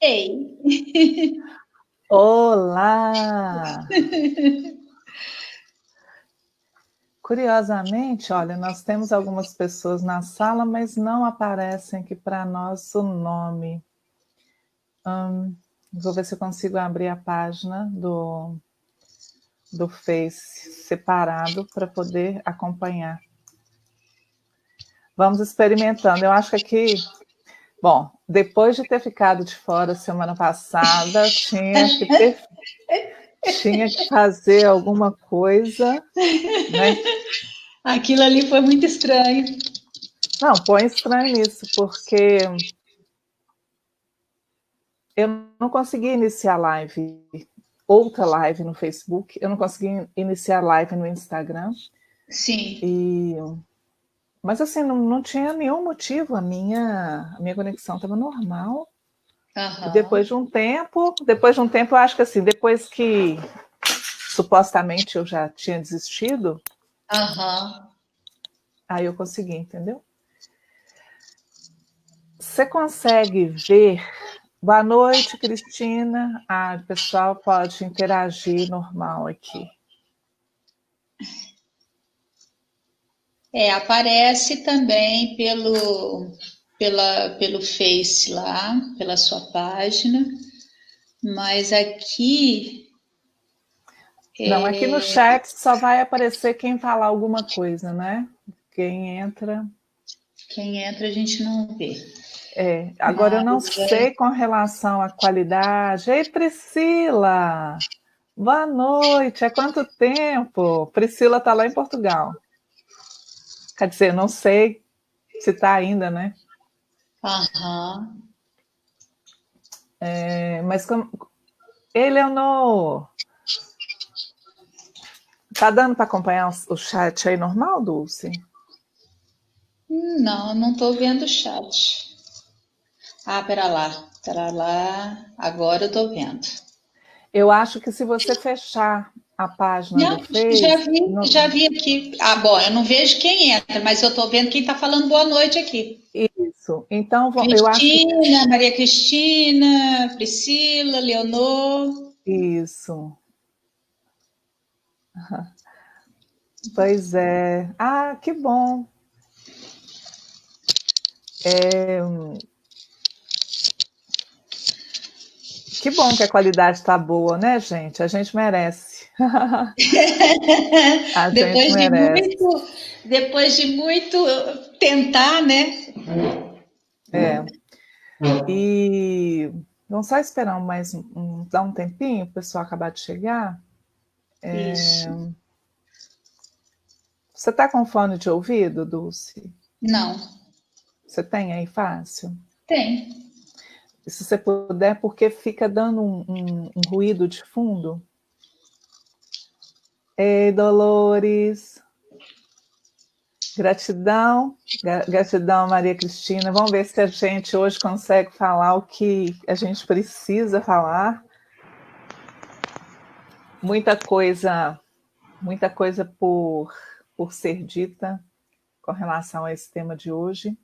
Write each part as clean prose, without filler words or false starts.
Ei! Olá! Curiosamente, olha, nós temos algumas pessoas na sala, mas não aparecem aqui para nós o nome. Vou ver se eu consigo abrir a página do Face separado para poder acompanhar. Vamos experimentando. Eu acho que aqui, bom, depois de ter ficado de fora semana passada, tinha que fazer alguma coisa, né? Aquilo ali foi muito estranho. Não, põe estranho nisso, porque eu não consegui iniciar live, outra live no Facebook, eu não consegui iniciar live no Instagram, Sim. mas assim, não tinha nenhum motivo, a minha conexão estava normal. E Aham. depois de um tempo, eu acho que assim, depois que supostamente eu já tinha desistido, Aham. aí eu consegui, entendeu? Você consegue ver. Boa noite, Cristina. O pessoal pode interagir normal aqui. Aparece também pelo Face lá, pela sua página, mas aqui Não, aqui no chat só vai aparecer quem falar alguma coisa, né? Quem entra. quem entra a gente não vê. Agora eu não sei com relação à qualidade. Ei, Priscila! Boa noite! Há quanto tempo? Priscila está lá em Portugal. Quer dizer, não sei se está ainda, né? Aham. Mas como. Ei, Leonor! Tá dando para acompanhar o chat aí normal, Dulce? Não, não estou vendo o chat. Pera lá, agora eu estou vendo. Eu acho que se você fechar a página do Não, já Face. vi, já vi aqui. Bom, eu não vejo quem entra, mas eu estou vendo quem está falando boa noite aqui. Isso. Então, eu acho que. Cristina, Maria Cristina, Priscila, Leonor. Isso. Pois é. Ah, que bom. Que bom que a qualidade está boa, né, gente? A gente merece. A gente Depois de merece. muito, depois de muito tentar, né? É. E vamos só esperar dar um tempinho para o pessoal acabar de chegar. Isso. Você está com fone de ouvido, Dulce? Não, Você tem aí fácil? tem. Se você puder, porque fica dando um ruído de fundo. Ei, Dolores. Gratidão, Maria Cristina. Vamos ver se a gente hoje consegue falar o que a gente precisa falar. Muita coisa por ser dita com relação a esse tema de hoje.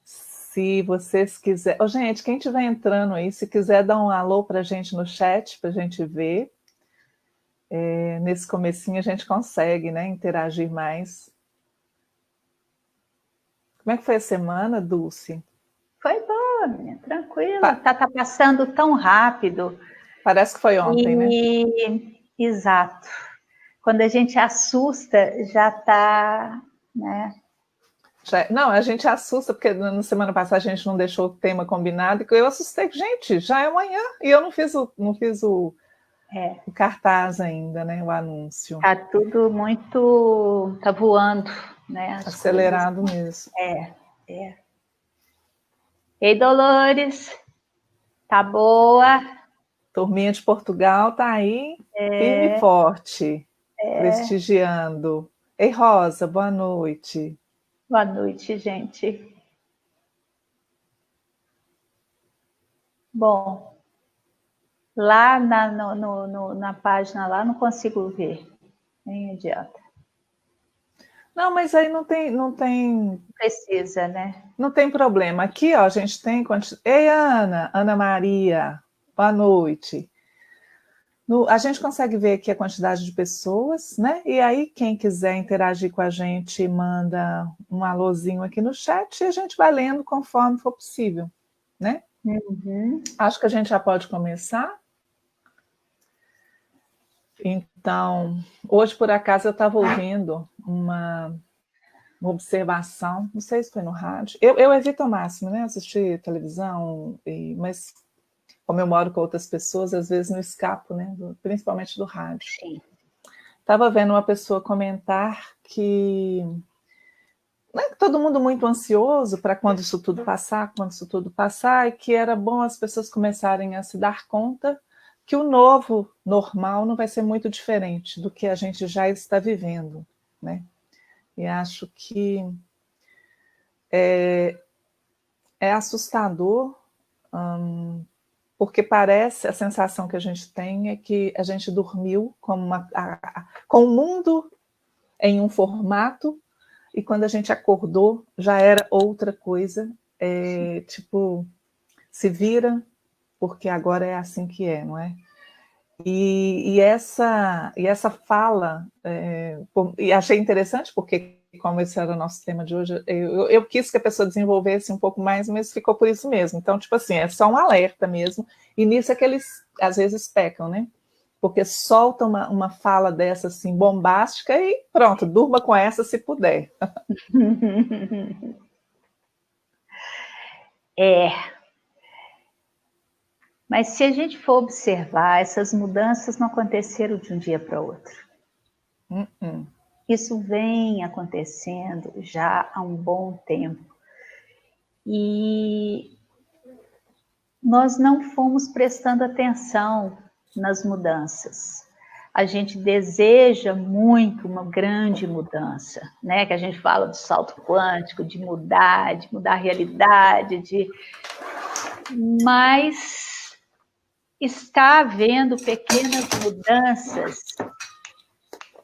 Se vocês quiserem. Oh, gente, quem estiver entrando aí, se quiser dar um alô para a gente no chat, para a gente ver. Nesse comecinho a gente consegue, né, interagir mais. Como é que foi a semana, Dulce? Foi boa, menina, tranquila. Tá passando tão rápido. Parece que foi ontem, né? Exato. Quando a gente assusta, já tá, né? Não, a gente assusta, porque na semana passada a gente não deixou o tema combinado, e eu assustei, gente, já é amanhã, e eu não fiz o cartaz ainda, né? O anúncio. Tá tudo muito. Tá voando, né? As Acelerado coisas. mesmo. É. Ei, Dolores, tá boa? Turminha de Portugal tá aí, firme e forte, prestigiando. Ei, Rosa, boa noite. Boa noite, gente. Bom, lá na página lá não consigo ver. Nem adianta. Não, mas aí não Precisa, né? não tem problema. Aqui, ó, a gente tem. Ei, Ana Maria, boa noite. A gente consegue ver aqui a quantidade de pessoas, né? E aí, quem quiser interagir com a gente, manda um alôzinho aqui no chat e a gente vai lendo conforme for possível, né? Uhum. Acho que a gente já pode começar. Então, hoje, por acaso, eu estava ouvindo uma observação, não sei se foi no rádio. Eu evito ao máximo, né? Assistir televisão, mas como eu moro com outras pessoas, às vezes não escapo, né? Principalmente do rádio. Sim. Estava vendo uma pessoa comentar que todo mundo muito ansioso para quando isso tudo passar, e que era bom as pessoas começarem a se dar conta que o novo normal não vai ser muito diferente do que a gente já está vivendo, né? E acho que é assustador, porque parece, a sensação que a gente tem é que a gente dormiu com o mundo em um formato, e quando a gente acordou já era outra coisa, tipo, se vira, porque agora é assim que é, não é? E essa fala, e achei interessante, porque como esse era o nosso tema de hoje, eu quis que a pessoa desenvolvesse um pouco mais, mas ficou por isso mesmo. Então, tipo assim, é só um alerta mesmo, e nisso é que eles, às vezes, pecam, né? Porque solta uma fala dessa, assim, bombástica, e pronto, durma com essa se puder. Mas se a gente for observar, essas mudanças não aconteceram de um dia para outro. Isso vem acontecendo já há um bom tempo. E nós não fomos prestando atenção nas mudanças. A gente deseja muito uma grande mudança, né? Que a gente fala do salto quântico, de mudar a realidade, mas está havendo pequenas mudanças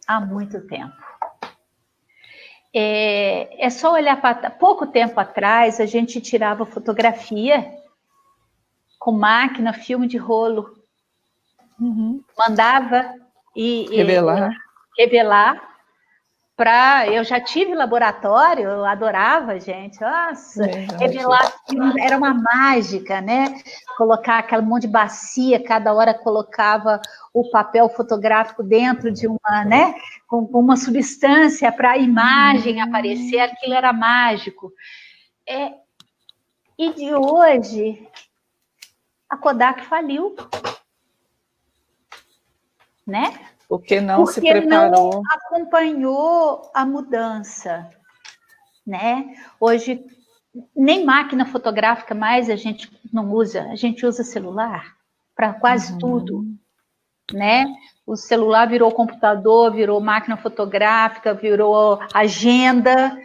há muito tempo. É só olhar para pouco tempo atrás, a gente tirava fotografia com máquina, filme de rolo, mandava revelar para... Eu já tive laboratório, eu adorava, gente. Nossa, revelar era uma mágica, né? Colocar aquele monte de bacia, cada hora colocava o papel fotográfico dentro de uma, né? Com uma substância para a imagem aparecer, aquilo era mágico. E de hoje, a Kodak faliu, né? Porque se preparou. Não acompanhou a mudança, né? Hoje, nem máquina fotográfica mais a gente não usa, a gente usa celular para quase tudo, né? O celular virou computador, virou máquina fotográfica, virou agenda.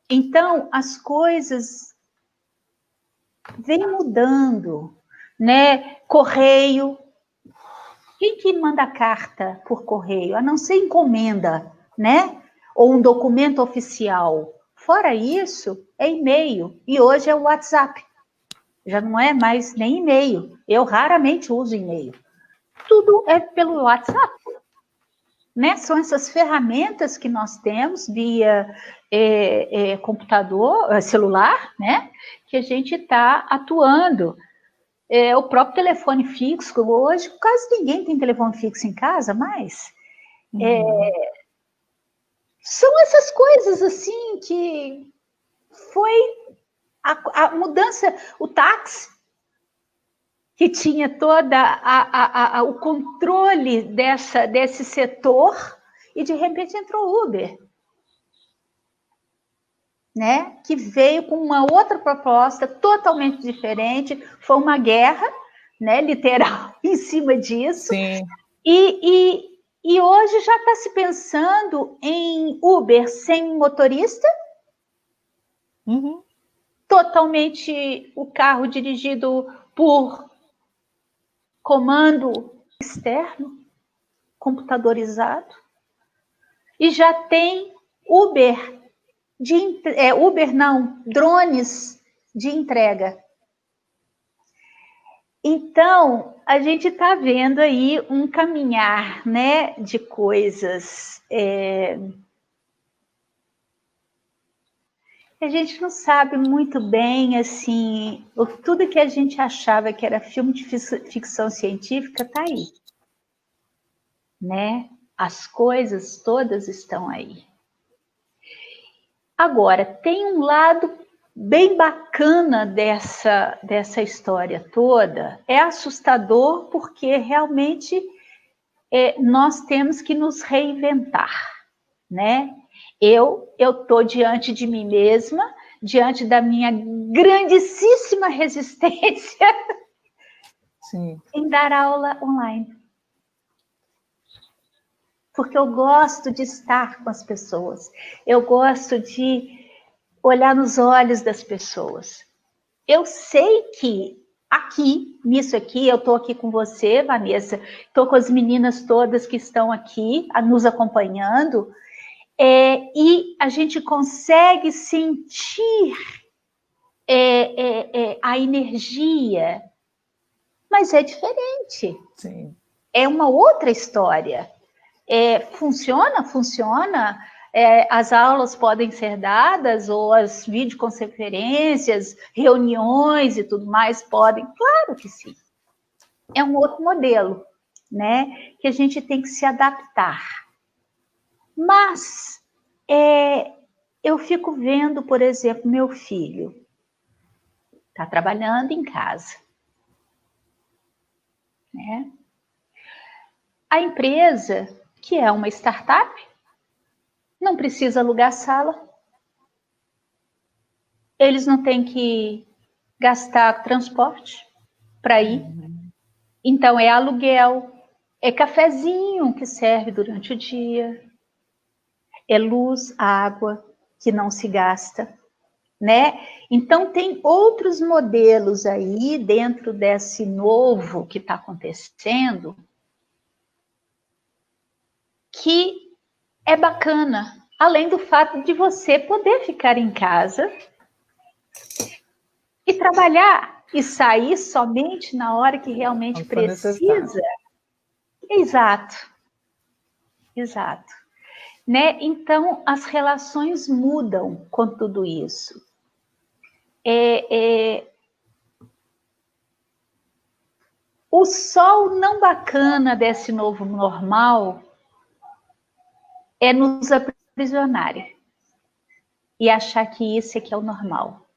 Então, as coisas vêm mudando, né? Correio. Quem que manda carta por correio? A não ser encomenda, né? Ou um documento oficial. Fora isso, é e-mail. E hoje é o WhatsApp. Já não é mais nem e-mail. Eu raramente uso e-mail. Tudo é pelo WhatsApp. Né? São essas ferramentas que nós temos via computador, celular, né? Que a gente está atuando. O próprio telefone fixo, hoje quase ninguém tem telefone fixo em casa, mas são essas coisas assim que foi a mudança, o táxi, que tinha toda o controle desse setor, e de repente entrou o Uber, né? Que veio com uma outra proposta totalmente diferente, foi uma guerra, né, literal, em cima disso. Sim. E hoje já está se pensando em Uber sem motorista, totalmente o carro dirigido por comando externo, computadorizado. E já tem Uber, Uber não, drones de entrega. Então, a gente está vendo aí um caminhar, né, de coisas. A gente não sabe muito bem, assim, tudo que a gente achava que era filme de ficção científica está aí, né? As coisas todas estão aí. Agora, tem um lado bem bacana dessa história toda, é assustador porque realmente nós temos que nos reinventar, né? Eu estou diante de mim mesma, diante da minha grandíssima resistência Sim. em dar aula online. Porque eu gosto de estar com as pessoas, eu gosto de olhar nos olhos das pessoas. Eu sei que nisso aqui, eu estou aqui com você, Vanessa, estou com as meninas todas que estão aqui nos acompanhando, e a gente consegue sentir a energia, mas é diferente. Sim. É uma outra história. Funciona, funciona. As aulas podem ser dadas, ou as videoconferências, reuniões e tudo mais podem, claro que sim. É um outro modelo, né? Que a gente tem que se adaptar. Mas eu fico vendo, por exemplo, meu filho está trabalhando em casa, né? A empresa, que é uma startup, não precisa alugar sala. Eles não têm que gastar transporte para ir. Então, é aluguel, é cafezinho que serve durante o dia, é luz, água que não se gasta, né? Então, tem outros modelos aí dentro desse novo que está acontecendo que é bacana, além do fato de você poder ficar em casa e trabalhar e sair somente na hora que realmente Quando for necessário. precisa. Exato, exato. Né? Então, as relações mudam com tudo isso. O sol não bacana desse novo normal é nos aprisionarem e achar que isso é que é o normal.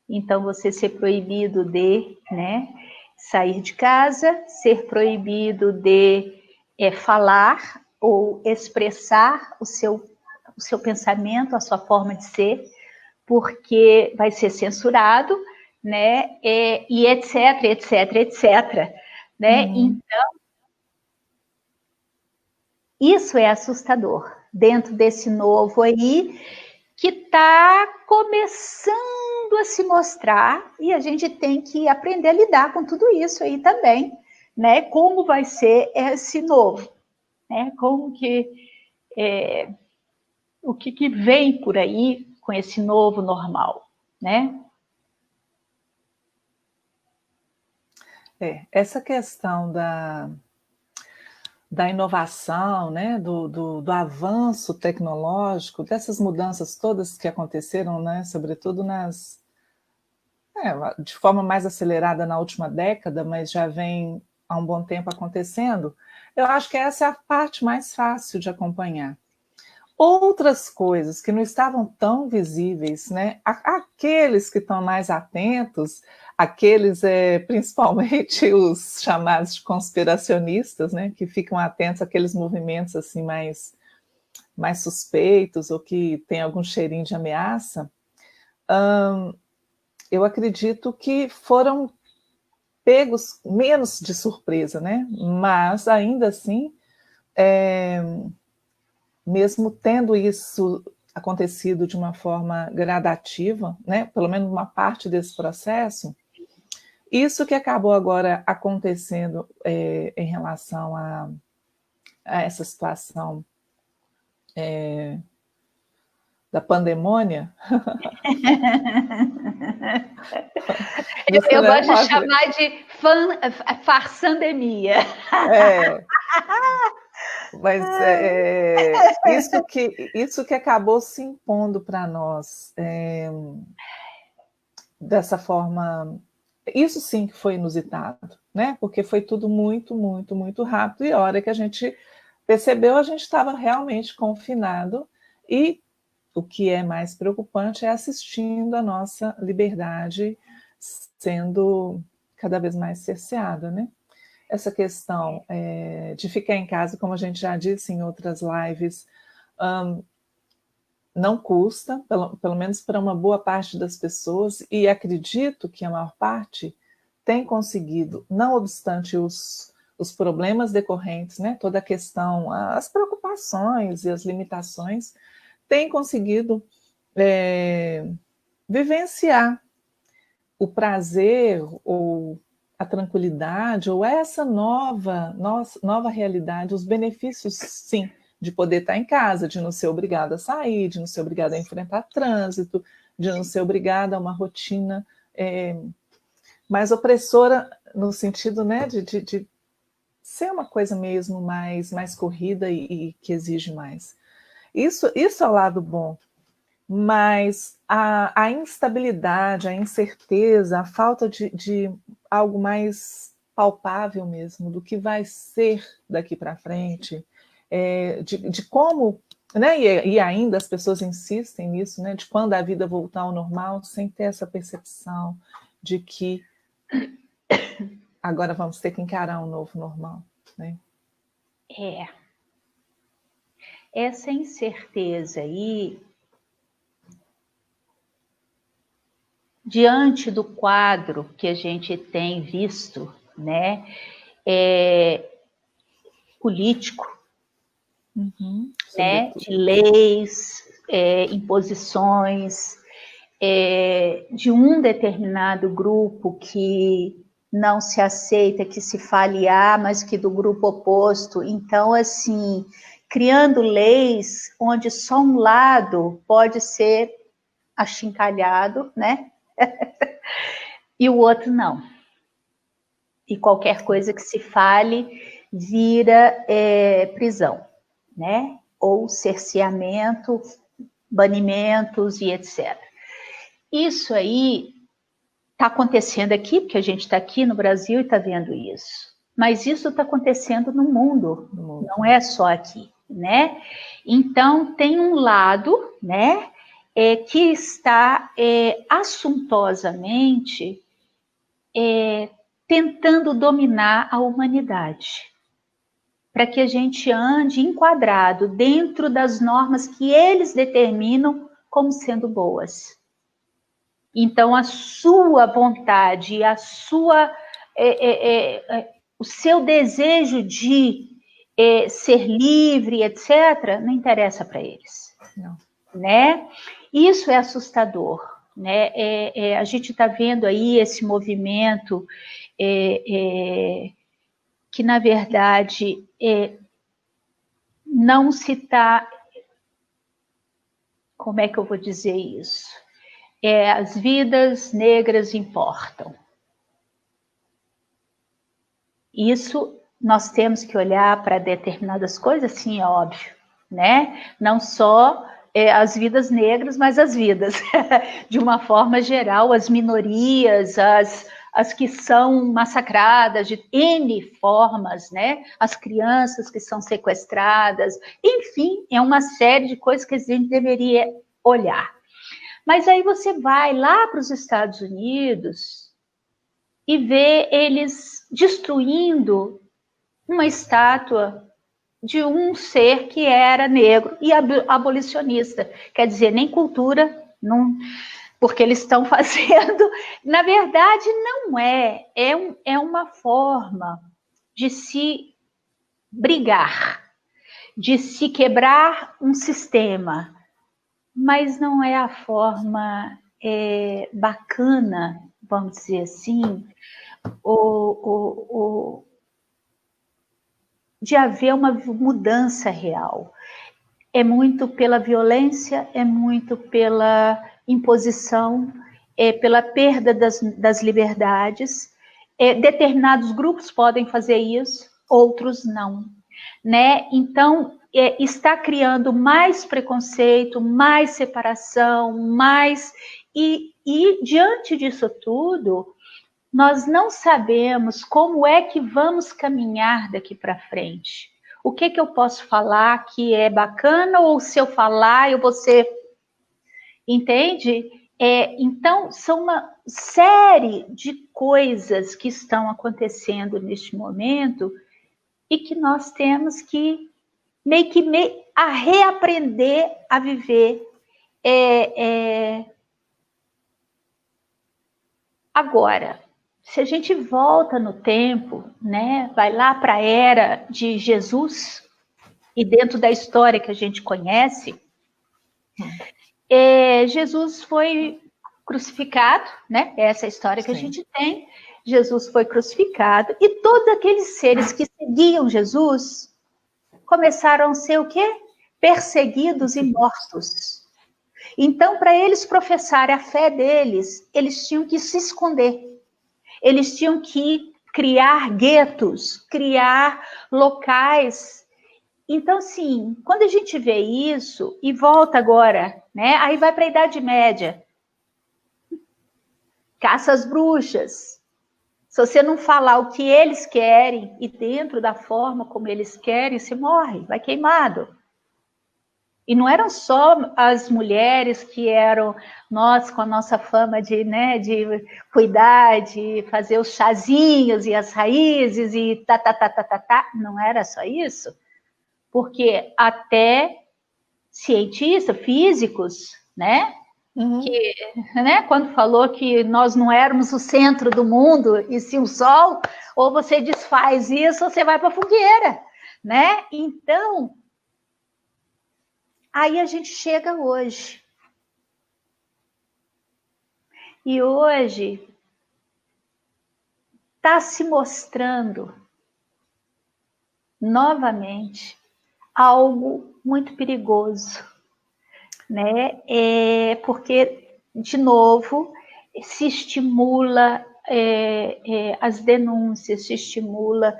Então, você ser proibido de, né, sair de casa, ser proibido de falar ou expressar o seu pensamento, a sua forma de ser, porque vai ser censurado, né, e etc, etc, etc, né? Então, isso é assustador dentro desse novo aí, que está começando a se mostrar, e a gente tem que aprender a lidar com tudo isso aí também, né? Como vai ser esse novo, né? Como que o que vem por aí com esse novo normal, né? Essa questão da inovação, né, do avanço tecnológico, dessas mudanças todas que aconteceram, né, sobretudo de forma mais acelerada na última década, mas já vem há um bom tempo acontecendo, eu acho que essa é a parte mais fácil de acompanhar. Outras coisas que não estavam tão visíveis, né? Aqueles que estão mais atentos, aqueles principalmente os chamados de conspiracionistas, né? Que ficam atentos àqueles movimentos assim mais suspeitos ou que tem algum cheirinho de ameaça, eu acredito que foram pegos menos de surpresa, né? Mas ainda assim, mesmo tendo isso acontecido de uma forma gradativa, né, pelo menos uma parte desse processo, isso que acabou agora acontecendo em relação a essa situação da pandemônia. Eu gosto de chamar de farsandemia. Mas isso que acabou se impondo para nós, dessa forma, isso sim que foi inusitado, né? Porque foi tudo muito, muito, muito rápido, e a hora que a gente percebeu, a gente estava realmente confinado, e o que é mais preocupante é assistindo a nossa liberdade sendo cada vez mais cerceada, né? Essa questão de ficar em casa, como a gente já disse em outras lives, não custa, pelo menos para uma boa parte das pessoas, e acredito que a maior parte tem conseguido, não obstante os problemas decorrentes, né, toda a questão, as preocupações e as limitações, tem conseguido vivenciar o prazer ou a tranquilidade, ou essa nova realidade, os benefícios, sim, de poder estar em casa, de não ser obrigado a sair, de não ser obrigado a enfrentar trânsito, de não ser obrigado a uma rotina mais opressora, no sentido, né, de ser uma coisa mesmo mais corrida e que exige mais. Isso é o lado bom. Mas a instabilidade, a incerteza, a falta de algo mais palpável mesmo, do que vai ser daqui para frente, de como, né, e ainda as pessoas insistem nisso, né, de quando a vida voltar ao normal, sem ter essa percepção de que agora vamos ter que encarar um novo normal, né? Essa incerteza aí, diante do quadro que a gente tem visto, né, político, né, de leis, imposições, de um determinado grupo que não se aceita que se fale A, mas que do grupo oposto. Então, assim, criando leis onde só um lado pode ser achincalhado, né? E o outro não. E qualquer coisa que se fale vira prisão, né? Ou cerceamento, banimentos e etc. Isso aí está acontecendo aqui, porque a gente está aqui no Brasil e está vendo isso. Mas isso está acontecendo no mundo, não é só aqui, né? Então, tem um lado, né, que está assuntosamente tentando dominar a humanidade, para que a gente ande enquadrado dentro das normas que eles determinam como sendo boas. Então, a sua vontade, o seu desejo de ser livre, etc., não interessa para eles. Não. Né? Isso é assustador. Né? A gente está vendo aí esse movimento que, na verdade, não se está... Como é que eu vou dizer isso? As vidas negras importam. Isso nós temos que olhar para determinadas coisas, sim, é óbvio, né? Não só as vidas negras, mas as vidas, de uma forma geral, as minorias, as que são massacradas de N formas, né? As crianças que são sequestradas, enfim, é uma série de coisas que a gente deveria olhar. Mas aí você vai lá para os Estados Unidos e vê eles destruindo uma estátua de um ser que era negro e abolicionista. Quer dizer, nem cultura, não, porque eles estão fazendo... Na verdade, não é. É uma forma de se brigar, de se quebrar um sistema, mas não é a forma bacana, vamos dizer assim, de haver uma mudança real. é muito pela violência, é muito pela imposição, é pela perda das liberdades. Determinados grupos podem fazer isso, outros não, né? Então, está criando mais preconceito, mais separação, mais... E diante disso tudo, nós não sabemos como é que vamos caminhar daqui para frente. O que eu posso falar que é bacana, ou se eu falar, eu vou ser... Entende? Então, são uma série de coisas que estão acontecendo neste momento e que nós temos que meio que a reaprender a viver. Agora, se a gente volta no tempo, né, vai lá para a era de Jesus, e dentro da história que a gente conhece, Jesus foi crucificado, né? Essa é a história que a gente tem. Jesus foi crucificado, e todos aqueles seres que seguiam Jesus começaram a ser o quê? Perseguidos e mortos. Então, para eles professarem a fé deles, eles tinham que se esconder. Eles tinham que criar guetos, criar locais. Então, sim, quando a gente vê isso, e volta agora, né? Aí vai para a Idade Média. Caça às bruxas. Se você não falar o que eles querem, e dentro da forma como eles querem, você morre, vai queimado. E não eram só as mulheres que eram, nós com a nossa fama de, né, de cuidar, de fazer os chazinhos e as raízes e não era só isso. Porque até cientistas, físicos, né, que, né, quando falou que nós não éramos o centro do mundo e sim o Sol, ou você desfaz isso ou você vai para a fogueira, né? Então, aí a gente chega hoje. E hoje está se mostrando novamente algo muito perigoso, né? Porque, de novo, se estimula as denúncias, se estimula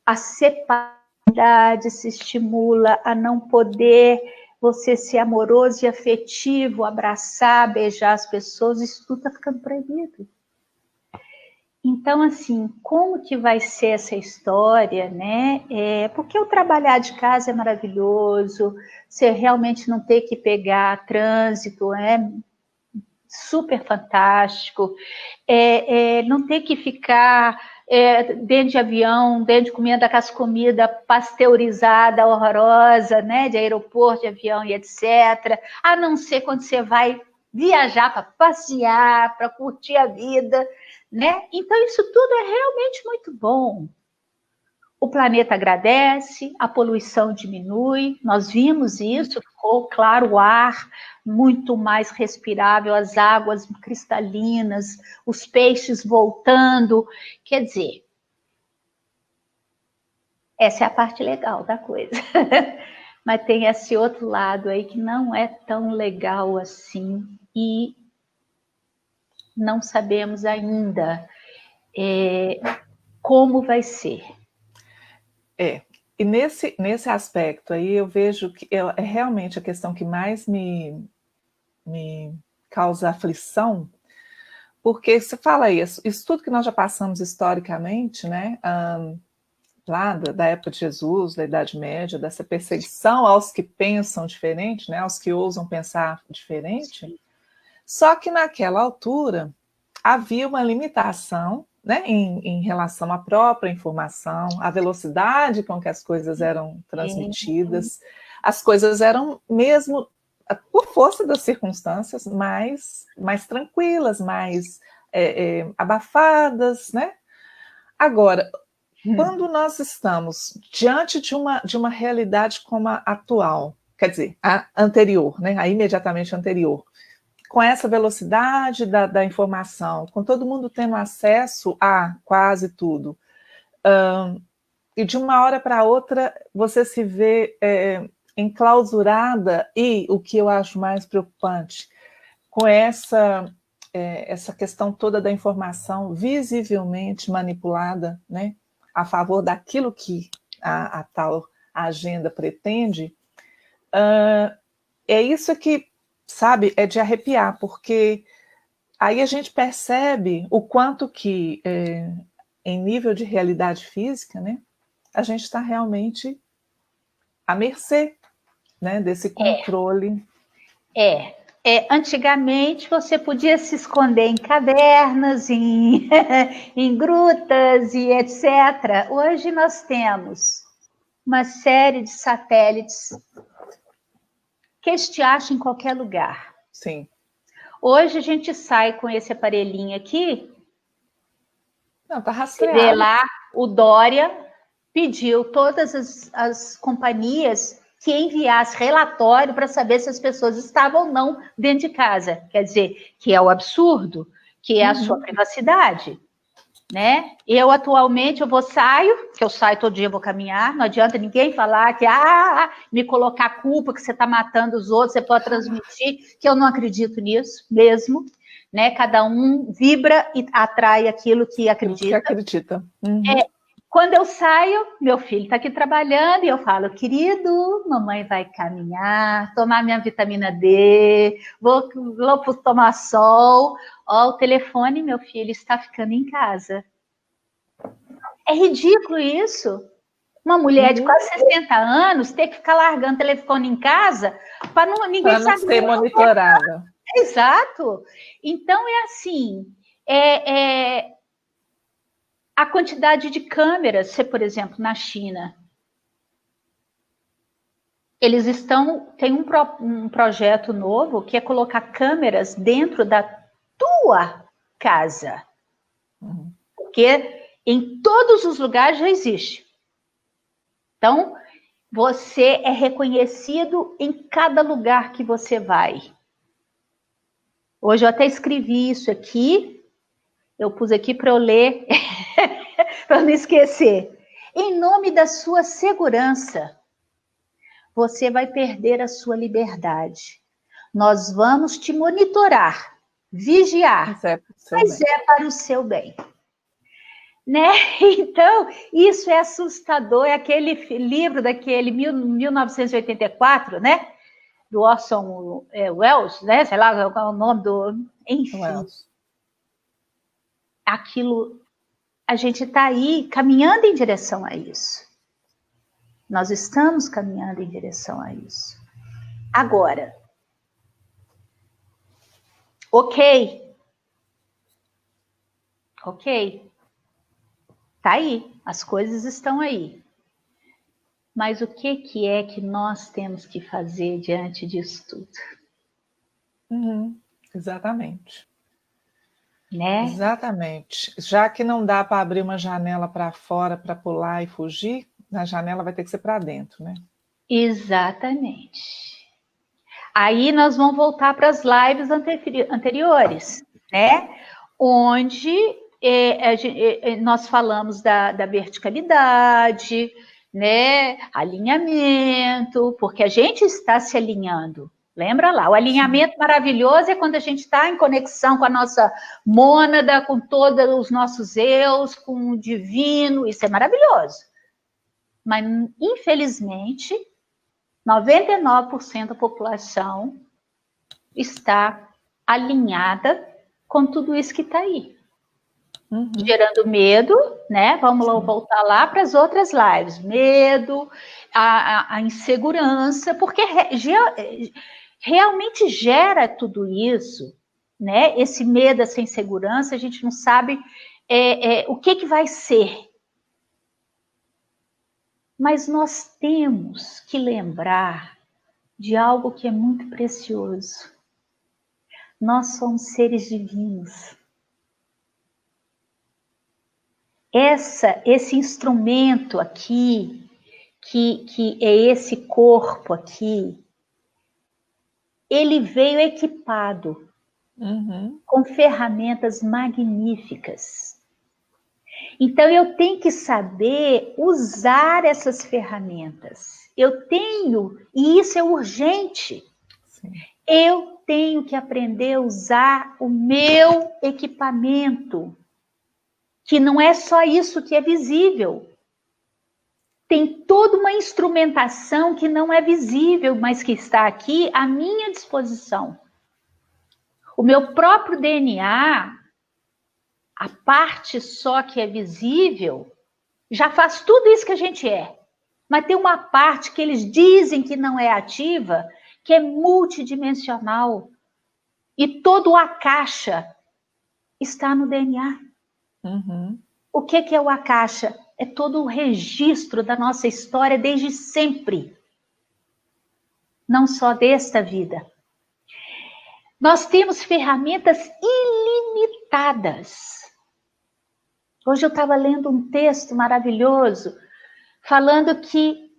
a separidade, se estimula a não poder você ser amoroso e afetivo, abraçar, beijar as pessoas, isso tudo está ficando proibido. Então, assim, como que vai ser essa história, né? Porque o trabalhar de casa é maravilhoso, você realmente não ter que pegar trânsito, é super fantástico, não ter que ficar dentro de avião, dentro de comida, com as comidas pasteurizada, horrorosa, né? De aeroporto, de avião e etc. A não ser quando você vai viajar para passear, para curtir a vida, né? Então, isso tudo é realmente muito bom. O planeta agradece, a poluição diminui, nós vimos isso, ficou claro o ar muito mais respirável, as águas cristalinas, os peixes voltando. Quer dizer, essa é a parte legal da coisa. Mas tem esse outro lado aí que não é tão legal assim e não sabemos ainda como vai ser. E nesse aspecto aí eu vejo que é realmente a questão que mais me causa aflição, porque você fala isso tudo que nós já passamos historicamente, né? Lá da época de Jesus, da Idade Média, dessa perseguição aos que pensam diferente, né? Aos que ousam pensar diferente. Só que naquela altura havia uma limitação, né, em relação à própria informação, à velocidade com que as coisas eram transmitidas. As coisas eram mesmo, por força das circunstâncias, mais tranquilas, mais abafadas, né? Agora, quando nós estamos diante de uma realidade como a atual, quer dizer, a anterior, né, a imediatamente anterior, com essa velocidade da informação, com todo mundo tendo acesso a quase tudo, e de uma hora para outra você se vê enclausurada e, o que eu acho mais preocupante, com essa questão toda da informação visivelmente manipulada, né, a favor daquilo que a tal agenda pretende, é isso que, sabe, é de arrepiar, porque aí a gente percebe o quanto que, em nível de realidade física, né, a gente está realmente à mercê, né, desse controle. Antigamente você podia se esconder em cavernas, em grutas e etc. Hoje nós temos uma série de satélites que te acham em qualquer lugar. Sim. Hoje a gente sai com esse aparelhinho aqui. Não, tá Você rastreado. vê lá, o Dória pediu todas as companhias que enviasse relatório para saber se as pessoas estavam ou não dentro de casa. Quer dizer, que é o absurdo, que é a sua privacidade, né? Eu, atualmente, que eu saio todo dia, vou caminhar, não adianta ninguém falar que, me colocar a culpa que você está matando os outros, você pode transmitir, que eu não acredito nisso mesmo, né? Cada um vibra e atrai aquilo que acredita. Quando eu saio, meu filho está aqui trabalhando e eu falo, querido, mamãe vai caminhar, tomar minha vitamina D, vou tomar sol. Ó, o telefone, meu filho, está ficando em casa. É ridículo isso. Uma mulher de quase 60 anos ter que ficar largando o telefone em casa para ninguém saber. Para não ser monitorada. Exato. Então, é assim, a quantidade de câmeras, por exemplo, na China, eles têm um projeto novo que é colocar câmeras dentro da tua casa. Porque em todos os lugares já existe. Então, você é reconhecido em cada lugar que você vai. Hoje eu até escrevi isso aqui, eu pus aqui para eu ler, para não esquecer. Em nome da sua segurança, você vai perder a sua liberdade. Nós vamos te monitorar, vigiar, mas é para o seu bem. Né? Então, isso é assustador, é aquele livro daquele 1984, né? Do Orson Welles, né? Sei lá qual é o nome do... Enfim. Wells. Aquilo, a gente está aí caminhando em direção a isso. Nós estamos caminhando em direção a isso. Agora, ok. Tá aí, as coisas estão aí. Mas o que é que nós temos que fazer diante disso tudo? Exatamente. Né? Exatamente. Já que não dá para abrir uma janela para fora para pular e fugir, a janela vai ter que ser para dentro, né? Exatamente. Aí nós vamos voltar para as lives anteriores, né? Onde nós falamos da verticalidade, né? Alinhamento, porque a gente está se alinhando. Lembra lá, o alinhamento maravilhoso é quando a gente está em conexão com a nossa mônada, com todos os nossos eus, com o divino, isso é maravilhoso. Mas, infelizmente, 99% da população está alinhada com tudo isso que está aí. Gerando medo, né? Vamos voltar lá para as outras lives. Medo, a insegurança, porque realmente gera tudo isso, né? Esse medo, essa insegurança, a gente não sabe o que vai ser. Mas nós temos que lembrar de algo que é muito precioso. Nós somos seres divinos. Esse instrumento aqui, que é esse corpo aqui, ele veio equipado com ferramentas magníficas. Então, eu tenho que saber usar essas ferramentas. Eu tenho, e isso é urgente. Sim. Eu tenho que aprender a usar o meu equipamento, que não é só isso que é visível. Tem toda uma instrumentação que não é visível, mas que está aqui à minha disposição. O meu próprio DNA, a parte só que é visível, já faz tudo isso que a gente é. Mas tem uma parte que eles dizem que não é ativa, que é multidimensional. E todo o Akasha está no DNA. Uhum. O que é o Akasha? É todo o registro da nossa história desde sempre. Não só desta vida. Nós temos ferramentas ilimitadas. Hoje eu estava lendo um texto maravilhoso, falando que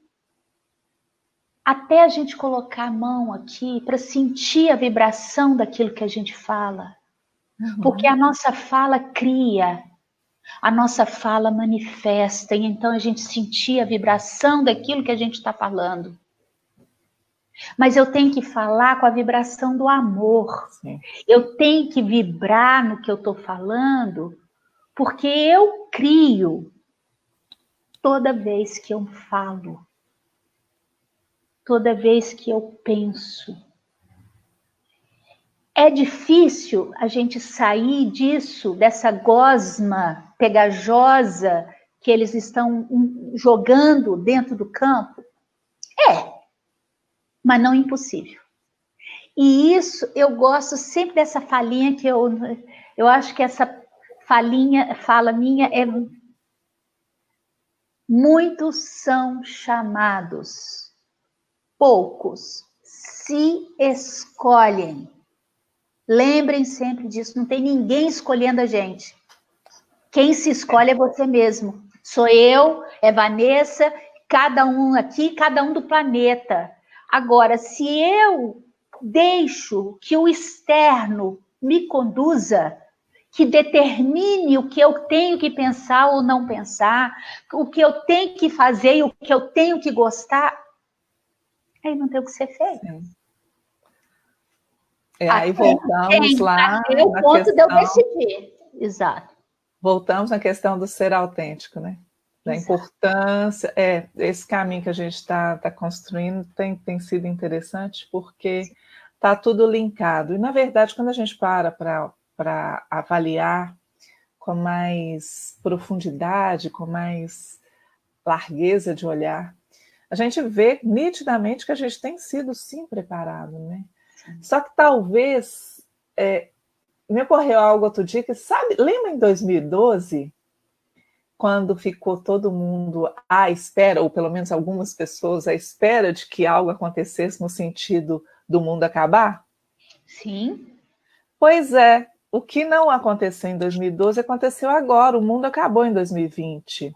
até a gente colocar a mão aqui para sentir a vibração daquilo que a gente fala. Porque a nossa fala cria, a nossa fala manifesta, e então a gente sentir a vibração daquilo que a gente está falando. Mas eu tenho que falar com a vibração do amor. Sim. Eu tenho que vibrar no que eu estou falando, porque eu crio toda vez que eu falo, toda vez que eu penso. É difícil a gente sair disso, dessa gosma pegajosa que eles estão jogando dentro do campo? É, mas não impossível. E isso, eu gosto sempre dessa falinha que eu acho que essa fala minha é: muitos são chamados, poucos se escolhem. Lembrem sempre disso, não tem ninguém escolhendo a gente. Quem se escolhe é você mesmo. Sou eu, é Vanessa, cada um aqui, cada um do planeta. Agora, se eu deixo que o externo me conduza, que determine o que eu tenho que pensar ou não pensar, o que eu tenho que fazer e o que eu tenho que gostar, aí não tem o que ser feito. Sim. Aí voltamos lá é o ponto questão, de eu decidir. Exato. Voltamos na questão do ser autêntico, né? Da importância, esse caminho que a gente está construindo tem sido interessante porque está tudo linkado. E, na verdade, quando a gente para avaliar com mais profundidade, com mais largueza de olhar, a gente vê nitidamente que a gente tem sido, sim, preparado, né? Só que talvez me ocorreu algo outro dia que, sabe, lembra em 2012, quando ficou todo mundo à espera, ou pelo menos algumas pessoas à espera de que algo acontecesse no sentido do mundo acabar? Sim. Pois é, o que não aconteceu em 2012 aconteceu agora, o mundo acabou em 2020.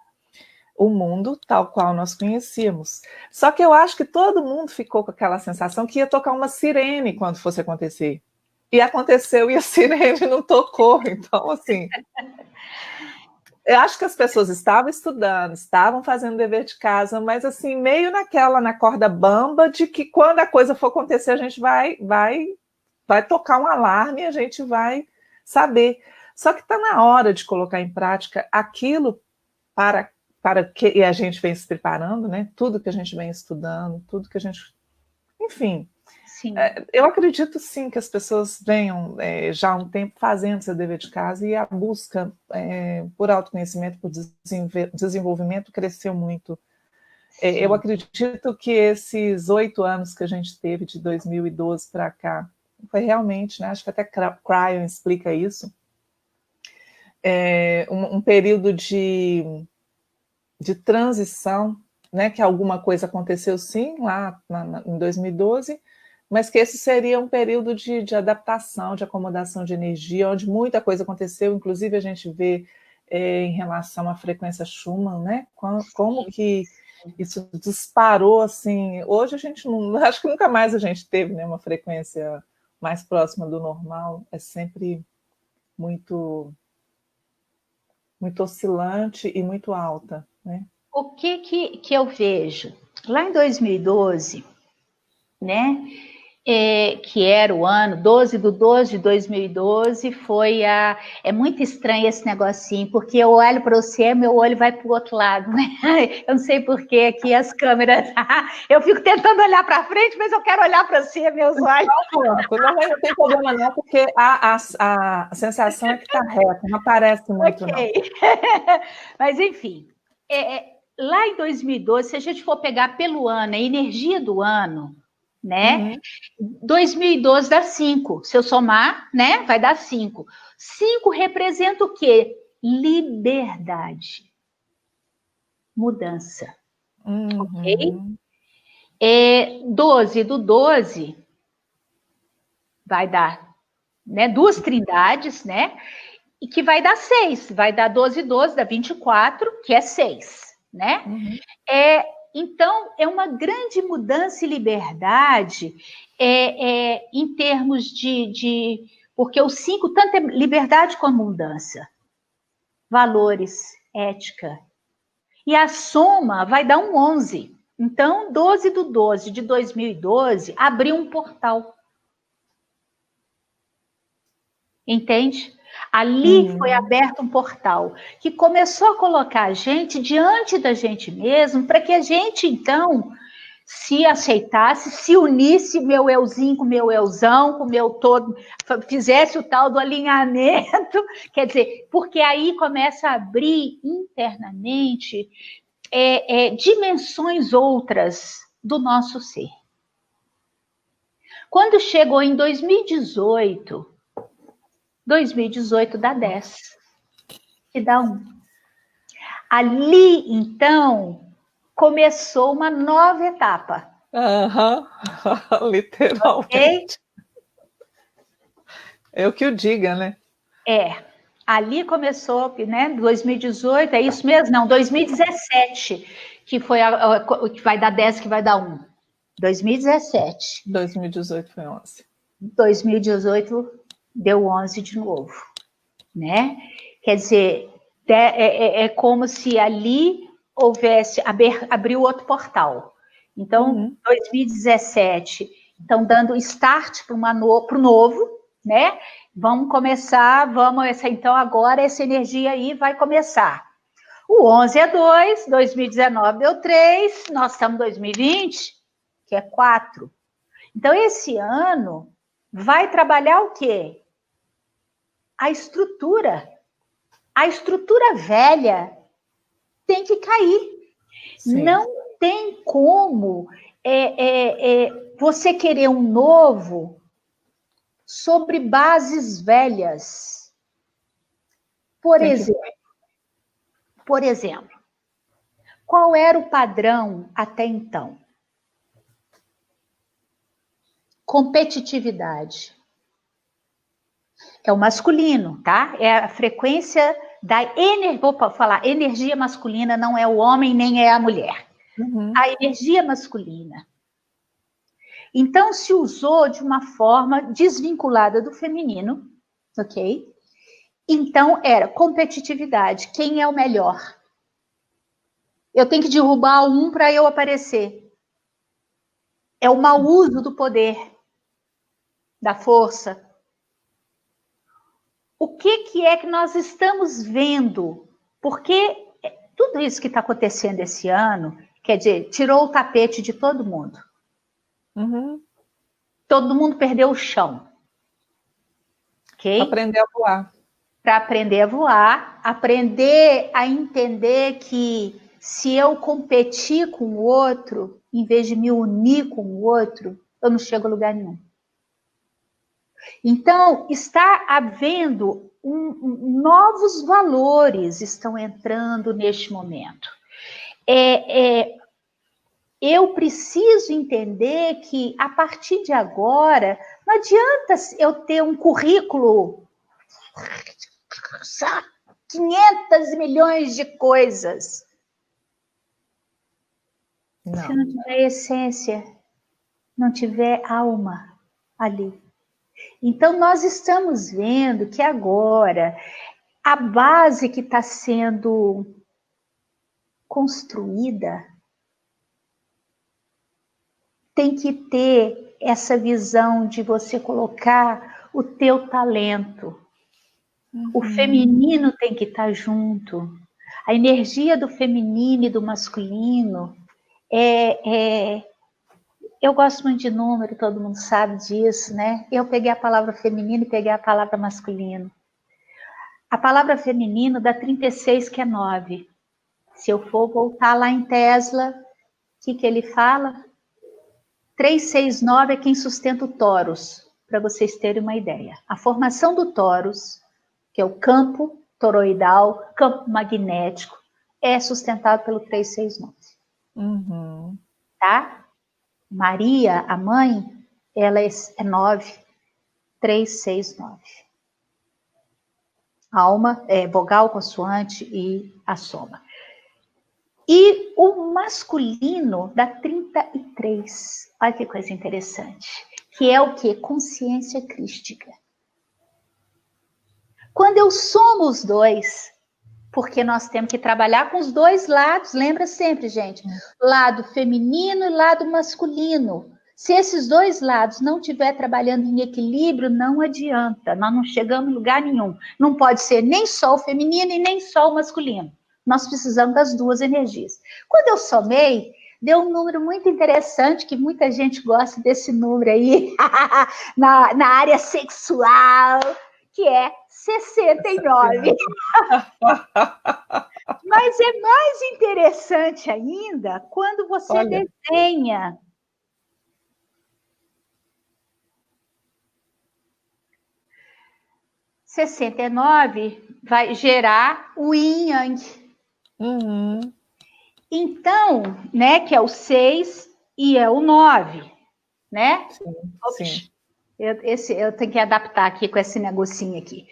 O mundo tal qual nós conhecíamos. Só que eu acho que todo mundo ficou com aquela sensação que ia tocar uma sirene quando fosse acontecer. E aconteceu e a sirene não tocou. Então, assim, eu acho que as pessoas estavam estudando, estavam fazendo dever de casa, mas assim, meio na corda bamba de que quando a coisa for acontecer, a gente vai tocar um alarme e a gente vai saber. Só que está na hora de colocar em prática aquilo para que a gente vem se preparando, né? Tudo que a gente vem estudando, tudo que a gente... Enfim, Sim. Eu acredito sim que as pessoas venham já há um tempo fazendo seu dever de casa e a busca por autoconhecimento, por desenvolvimento cresceu muito. Eu acredito que esses 8 anos que a gente teve de 2012 para cá, foi realmente, né, acho que até Cryon explica isso, um período de transição, né, que alguma coisa aconteceu sim lá em 2012, mas que esse seria um período de adaptação, de acomodação de energia, onde muita coisa aconteceu, inclusive a gente vê em relação à frequência Schumann, né, como que isso disparou, assim, hoje a gente não, acho que nunca mais a gente teve, né, uma frequência mais próxima do normal, é sempre muito oscilante e muito alta, né? O que eu vejo? Lá em 2012, né? Que era o ano 12/12/2012, é muito estranho esse negocinho, porque eu olho para você, meu olho vai para o outro lado, né? Eu não sei por que aqui as câmeras, eu fico tentando olhar para frente, mas eu quero olhar para você, meus olhos. Não tem problema não, porque a sensação é que está reta, não aparece muito não. Mas enfim, lá em 2012, se a gente for pegar pelo ano, a energia do ano, né? 2012 dá 5. Se eu somar, né? Vai dar 5. 5 representa o quê? Liberdade. Mudança. Ok? 12/12 vai dar, né? 2 trindades, né? E que vai dar 6. Vai dar 12/12, dá 24, que é 6, né? Então, é uma grande mudança e liberdade em termos de... Porque o 5, tanto é liberdade como mudança. Valores, ética. E a soma vai dar um 11. Então, 12/12/2012 abriu um portal. Entende? Ali foi aberto um portal que começou a colocar a gente diante da gente mesmo, para que a gente, então, se aceitasse, se unisse meu euzinho com meu euzão, com meu todo, fizesse o tal do alinhamento, quer dizer, porque aí começa a abrir internamente dimensões outras do nosso ser. Quando chegou em 2018 dá 10 e dá 1. Ali, então, começou uma nova etapa. Literalmente. Okay? Eu que o diga, né? Ali começou, né, 2018, é isso mesmo? Não, 2017, que foi que vai dar 10, que vai dar 1. 2017. 2018 foi 11. 2018 deu 11 de novo, né? Quer dizer, é como se ali houvesse, abriu outro portal. Então, 2017, estão dando start para o novo, né? Vamos começar, então agora essa energia aí vai começar. O 11 é 2, 2019 deu 3, nós estamos em 2020, que é 4. Então, esse ano vai trabalhar o quê? A estrutura. A estrutura velha tem que cair. Sim. Não tem como você querer um novo sobre bases velhas. Por exemplo, qual era o padrão até então? Competitividade. É o masculino, tá? É a frequência da energia. Vou falar, energia masculina não é o homem nem é a mulher. A energia masculina. Então, se usou de uma forma desvinculada do feminino, ok? Então, era competitividade. Quem é o melhor? Eu tenho que derrubar um para eu aparecer. É o mau uso do poder, da força. O que é que nós estamos vendo? Porque tudo isso que está acontecendo esse ano, quer dizer, tirou o tapete de todo mundo. Todo mundo perdeu o chão. Ok? Aprender a voar. Para aprender a voar, aprender a entender que se eu competir com o outro, em vez de me unir com o outro, eu não chego a lugar nenhum. Então, está havendo novos valores estão entrando neste momento. Eu preciso entender que, a partir de agora, não adianta eu ter um currículo, 500 milhões de coisas. Não. Se não tiver essência, não tiver alma ali. Então, nós estamos vendo que agora a base que está sendo construída tem que ter essa visão de você colocar o teu talento. O feminino tem que estar junto. A energia do feminino e do masculino eu gosto muito de número, todo mundo sabe disso, né? Eu peguei a palavra feminino e peguei a palavra masculino. A palavra feminino dá 36, que é 9. Se eu for voltar lá em Tesla, o que ele fala? 369 é quem sustenta o Torus, para vocês terem uma ideia. A formação do Torus, que é o campo toroidal, campo magnético, é sustentado pelo 369. Tá? Maria, a mãe, ela é 9, 369. Alma, vogal, consoante e a soma. E o masculino dá 33. Olha que coisa interessante. Que é o quê? Consciência crística. Quando eu somo os dois, porque nós temos que trabalhar com os dois lados, lembra sempre, gente, lado feminino e lado masculino. Se esses dois lados não estiver trabalhando em equilíbrio, não adianta, nós não chegamos em lugar nenhum. Não pode ser nem só o feminino e nem só o masculino. Nós precisamos das duas energias. Quando eu somei, deu um número muito interessante, que muita gente gosta desse número aí, na área sexual, que é 69. Mas é mais interessante ainda quando você desenha. (69) vai gerar o yin yang. Então, né, que é o 6 e é o 9, né? Sim. Eu tenho que adaptar aqui com esse negocinho aqui.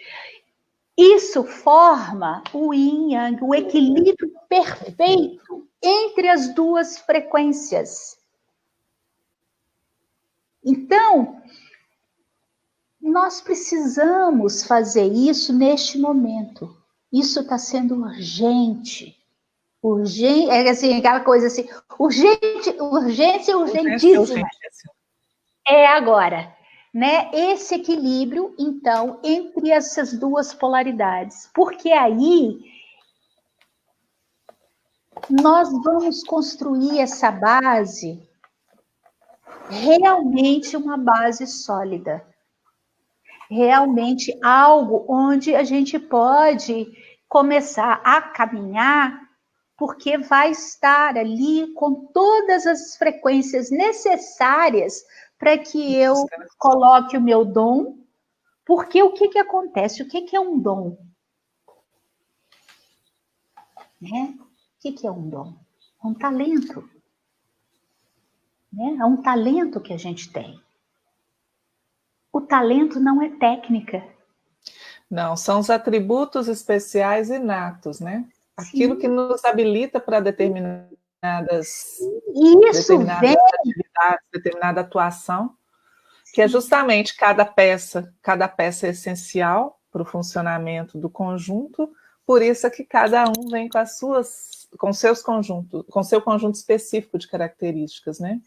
Isso forma o yin yang, o equilíbrio perfeito entre as duas frequências. Então, nós precisamos fazer isso neste momento. Isso está sendo urgente. Urgente, assim, aquela coisa assim, urgência urgentíssima. É agora. Né, esse equilíbrio, então, entre essas duas polaridades. Porque aí nós vamos construir essa base, realmente uma base sólida. Realmente algo onde a gente pode começar a caminhar, porque vai estar ali com todas as frequências necessárias para que eu coloque o meu dom, porque o que acontece? O que é um dom? Né? O que é um dom? É um talento. Né? É um talento que a gente tem. O talento não é técnica. Não, são os atributos especiais inatos, né? Aquilo que nos habilita para determinadas atividades, determinada atuação, que é justamente cada peça é essencial para o funcionamento do conjunto, por isso é que cada um vem com seu conjunto específico de características, né?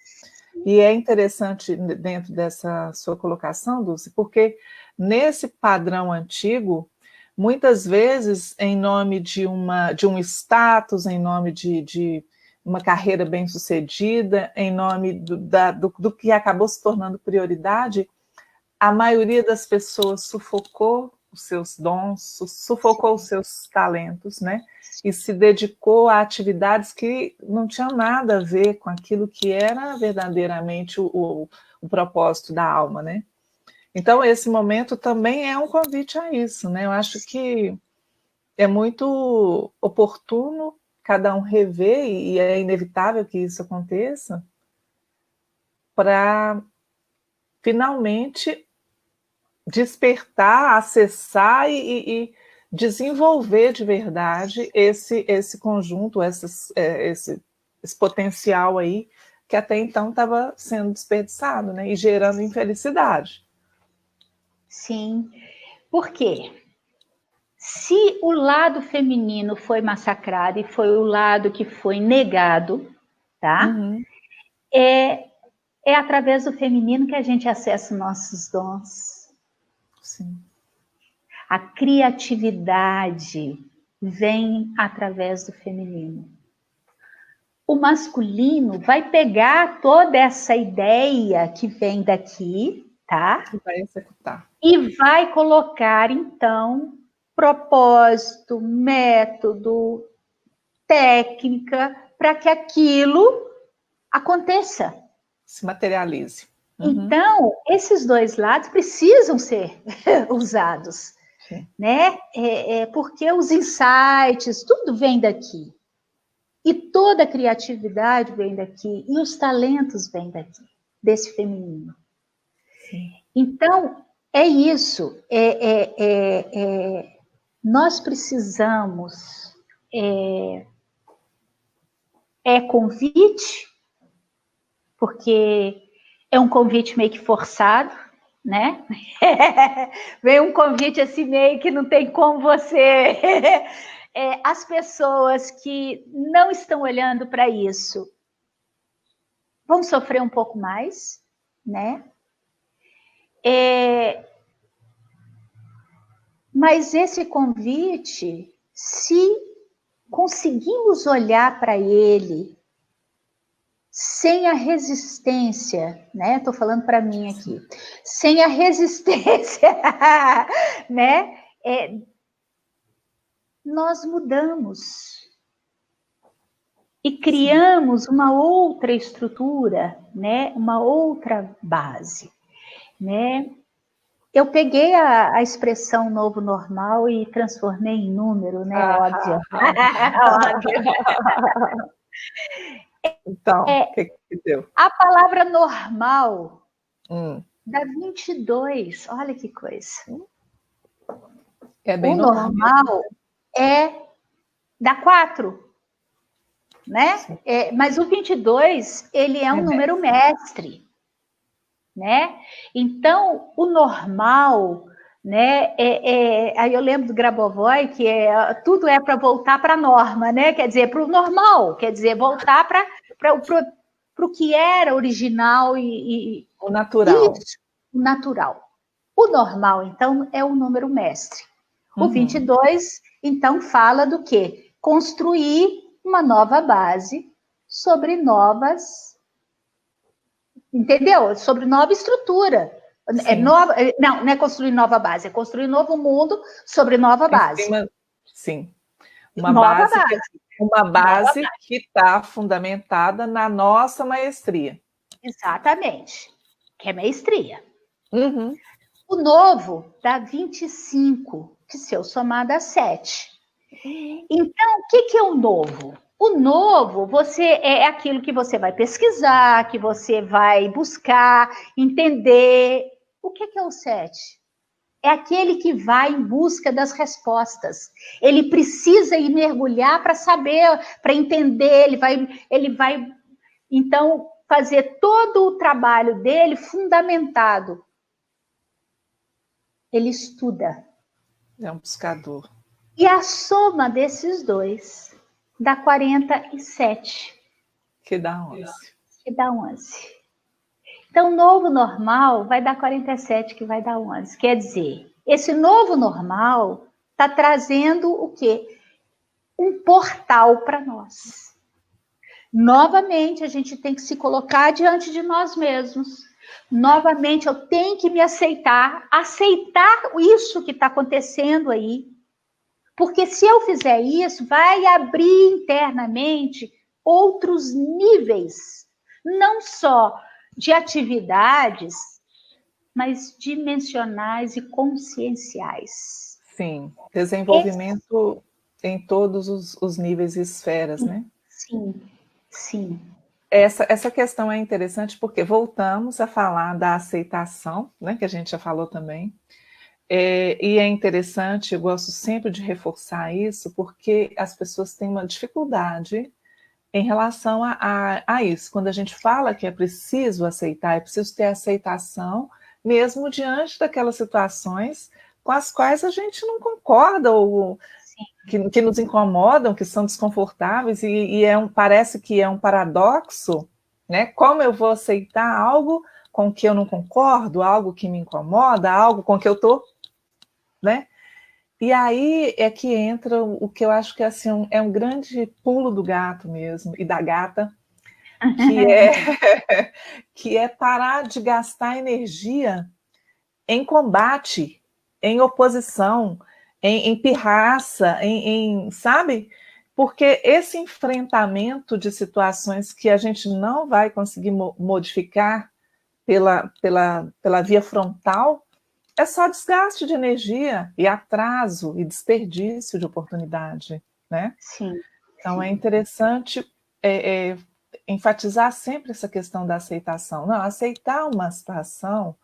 E é interessante dentro dessa sua colocação, Dulce, porque nesse padrão antigo, muitas vezes, em nome de um status, em nome de uma carreira bem-sucedida, em nome do que acabou se tornando prioridade, a maioria das pessoas sufocou os seus dons, sufocou os seus talentos, né? E se dedicou a atividades que não tinham nada a ver com aquilo que era verdadeiramente o propósito da alma, né? Então, esse momento também é um convite a isso, né? Eu acho que é muito oportuno cada um rever, e é inevitável que isso aconteça, para finalmente despertar, acessar e desenvolver de verdade esse conjunto, esse potencial aí, que até então estava sendo desperdiçado, né? E gerando infelicidade. Sim. Por quê? Se o lado feminino foi massacrado e foi o lado que foi negado, tá? é através do feminino que a gente acessa os nossos dons. Sim. A criatividade vem através do feminino. O masculino vai pegar toda essa ideia que vem daqui, tá? E vai executar. E vai colocar, então, propósito, método, técnica, para que aquilo aconteça. Se materialize. Então, esses dois lados precisam ser usados, né? Porque os insights, tudo vem daqui. E toda a criatividade vem daqui. E os talentos vêm daqui, desse feminino. Sim. Então, é isso. Nós precisamos... convite, porque é um convite meio que forçado, né? Vem um convite assim meio que não tem como você... as pessoas que não estão olhando para isso vão sofrer um pouco mais, né? Mas esse convite, se conseguimos olhar para ele sem a resistência, né? Estou falando para mim aqui, sem a resistência, né? Nós mudamos e criamos uma outra estrutura, né? Uma outra base, né? Eu peguei a expressão novo normal e transformei em número, né? Óbvio. Então, o que deu? A palavra normal dá 22. Olha que coisa. É bem o normal dá 4, né? Mas o 22, ele é um número mestre, né? Então, o normal, né? Aí eu lembro do Grabovoi, que tudo é para voltar para a norma, né? Quer dizer, para o normal, quer dizer, voltar para o que era original e o natural. Isso, o natural. O normal, então, é o número mestre. O 22, então, fala do quê? Construir uma nova base sobre novas... Entendeu? Sobre nova estrutura. Não é construir nova base, é construir novo mundo sobre nova base. Sim. Uma base que está fundamentada na nossa maestria. Exatamente. Que é maestria. O novo dá 25, que se eu somar dá 7. Então, o que é o novo? O novo, é aquilo que você vai pesquisar, que você vai buscar, entender. O que é o 7? É aquele que vai em busca das respostas. Ele precisa ir mergulhar para saber, para entender, ele vai, então, fazer todo o trabalho dele fundamentado. Ele estuda. É um buscador. E a soma desses dois dá 47. Que dá 11. Que dá 11. Então, o novo normal vai dar 47, que vai dar 11. Quer dizer, esse novo normal está trazendo o quê? Um portal para nós. Novamente, a gente tem que se colocar diante de nós mesmos. Novamente, eu tenho que me aceitar isso que está acontecendo aí. Porque se eu fizer isso, vai abrir internamente outros níveis, não só de atividades, mas dimensionais e conscienciais. Sim, desenvolvimento em todos os níveis e esferas, né? Sim, sim. Essa questão é interessante porque voltamos a falar da aceitação, né, que a gente já falou também. E é interessante, eu gosto sempre de reforçar isso, porque as pessoas têm uma dificuldade em relação a isso. Quando a gente fala que é preciso aceitar, é preciso ter aceitação, mesmo diante daquelas situações com as quais a gente não concorda, ou que nos incomodam, que são desconfortáveis, parece que é um paradoxo né? Como eu vou aceitar algo com que eu não concordo, algo que me incomoda, algo com que eu estou, né? E aí é que entra o que eu acho que assim, é um grande pulo do gato mesmo, e da gata, que é, que é parar de gastar energia em combate, em oposição, em pirraça, sabe? Porque esse enfrentamento de situações que a gente não vai conseguir modificar pela via frontal é só desgaste de energia e atraso e desperdício de oportunidade, né? Sim, Então é sim. interessante enfatizar sempre essa questão da aceitação. Não, aceitar uma situação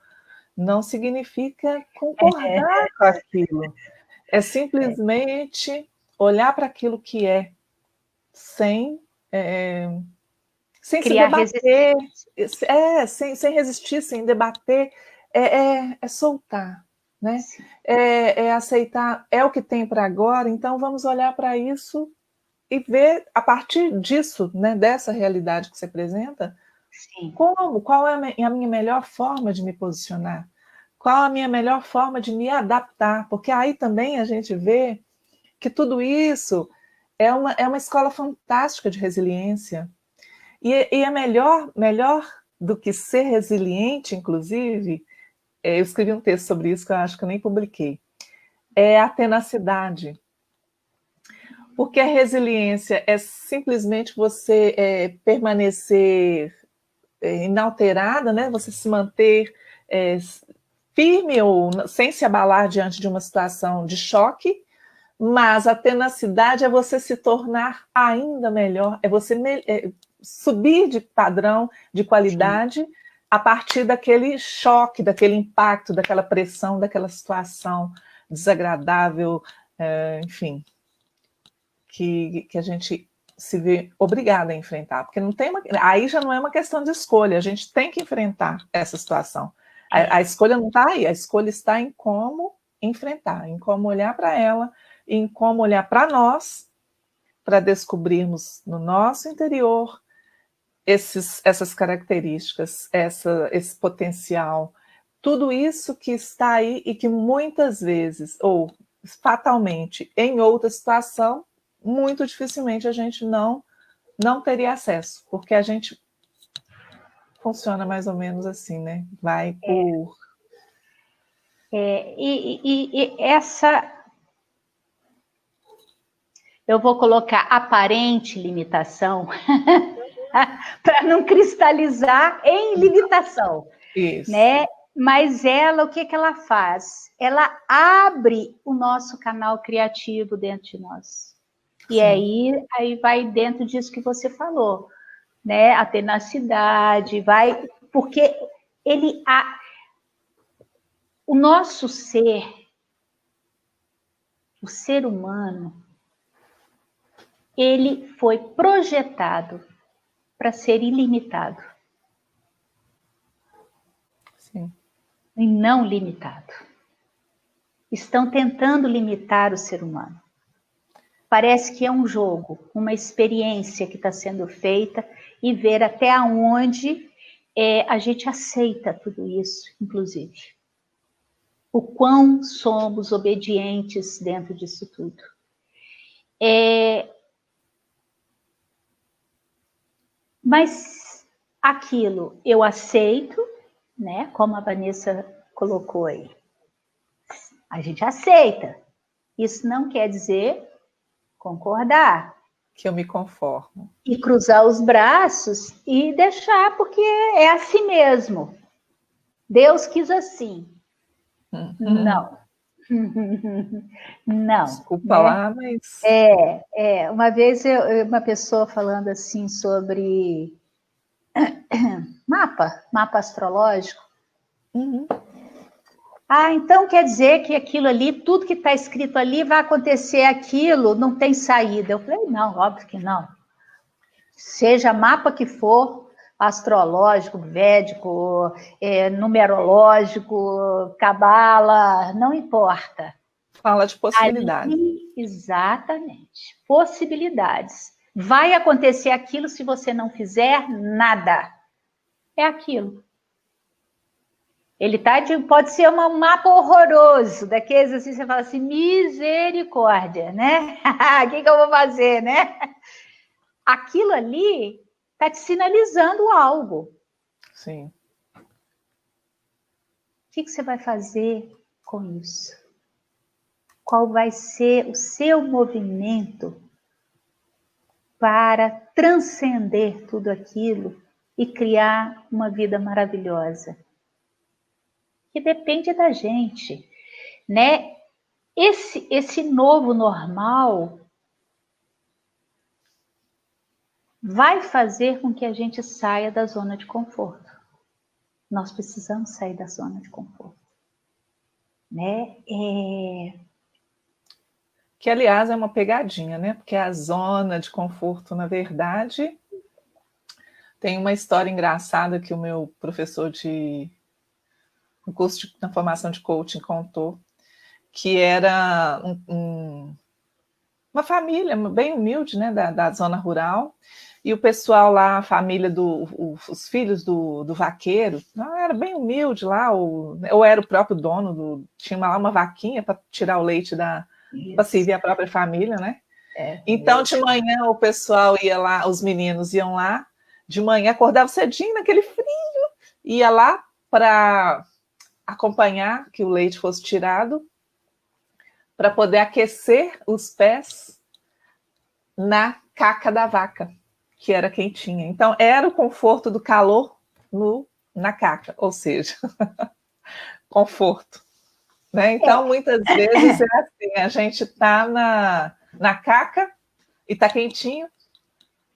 não significa concordar com aquilo. É simplesmente olhar para aquilo que é, sem, é, sem se Criar debater, resistência. sem resistir, sem debater, é soltar, né? Sim. É aceitar, é o que tem para agora, então vamos olhar para isso e ver, a partir disso, né, dessa realidade que se apresenta, Sim. qual é a minha melhor forma de me posicionar? Qual a minha melhor forma de me adaptar? Porque aí também a gente vê que tudo isso é uma escola fantástica de resiliência. E é melhor do que ser resiliente, inclusive, eu escrevi um texto sobre isso que eu acho que eu nem publiquei, é a tenacidade. Porque a resiliência é simplesmente você permanecer inalterada, né? Você se manter firme ou sem se abalar diante de uma situação de choque, mas a tenacidade é você se tornar ainda melhor, é você subir de padrão, de qualidade, sim, a partir daquele choque, daquele impacto, daquela pressão, daquela situação desagradável, enfim, que a gente se vê obrigada a enfrentar, porque não tem aí já não é uma questão de escolha, a gente tem que enfrentar essa situação. A escolha não está aí, a escolha está em como enfrentar, em como olhar para ela, em como olhar para nós, para descobrirmos no nosso interior essas características, esse potencial, tudo isso que está aí e que muitas vezes, ou fatalmente, em outra situação, muito dificilmente a gente não teria acesso, porque a gente funciona mais ou menos assim, né? Vai por... E essa, eu vou colocar aparente limitação, para não cristalizar em limitação. Isso. Né? Mas ela, o que ela faz? Ela abre o nosso canal criativo dentro de nós. E aí vai dentro disso que você falou, né? A tenacidade, vai, porque o nosso ser, o ser humano, ele foi projetado para ser ilimitado. Sim. E não limitado. Estão tentando limitar o ser humano. Parece que é um jogo, uma experiência que está sendo feita e ver até onde a gente aceita tudo isso, inclusive. O quão somos obedientes dentro disso tudo. Mas aquilo eu aceito, né? Como a Vanessa colocou aí. A gente aceita. Isso não quer dizer concordar. Que eu me conformo. E cruzar os braços e deixar, porque é assim mesmo. Deus quis assim. Não. Não. Desculpa, né? lá, mas... Uma vez uma pessoa falando assim sobre mapa astrológico. Uhum. Então quer dizer que aquilo ali, tudo que está escrito ali, vai acontecer aquilo, não tem saída. Eu falei, não, óbvio que não. Seja mapa que for, astrológico, védico, numerológico, cabala, não importa. Fala de possibilidades. Ali, exatamente, possibilidades. Vai acontecer aquilo se você não fizer nada. É aquilo. Ele pode ser um mapa horroroso, daqueles assim, você fala assim, misericórdia, né? O que eu vou fazer, né? Aquilo ali está te sinalizando algo. Sim. O que você vai fazer com isso? Qual vai ser o seu movimento para transcender tudo aquilo e criar uma vida maravilhosa? Que depende da gente, né? Esse novo normal vai fazer com que a gente saia da zona de conforto. Nós precisamos sair da zona de conforto, né? Que, aliás, é uma pegadinha, né? Porque a zona de conforto, na verdade, tem uma história engraçada que o meu professor no curso na formação de coaching contou, que era uma família bem humilde, né, da zona rural, e o pessoal lá, a família os filhos do vaqueiro, era bem humilde lá, ou era o próprio dono, tinha lá uma vaquinha para tirar o leite para servir a própria família, né? Então, de manhã, o pessoal ia lá, os meninos iam lá, de manhã acordava cedinho, naquele frio, ia lá para acompanhar que o leite fosse tirado, para poder aquecer os pés na caca da vaca, que era quentinha. Então, era o conforto do calor na caca, ou seja, conforto. Né? Então, muitas vezes é assim, a gente está na caca e está quentinho,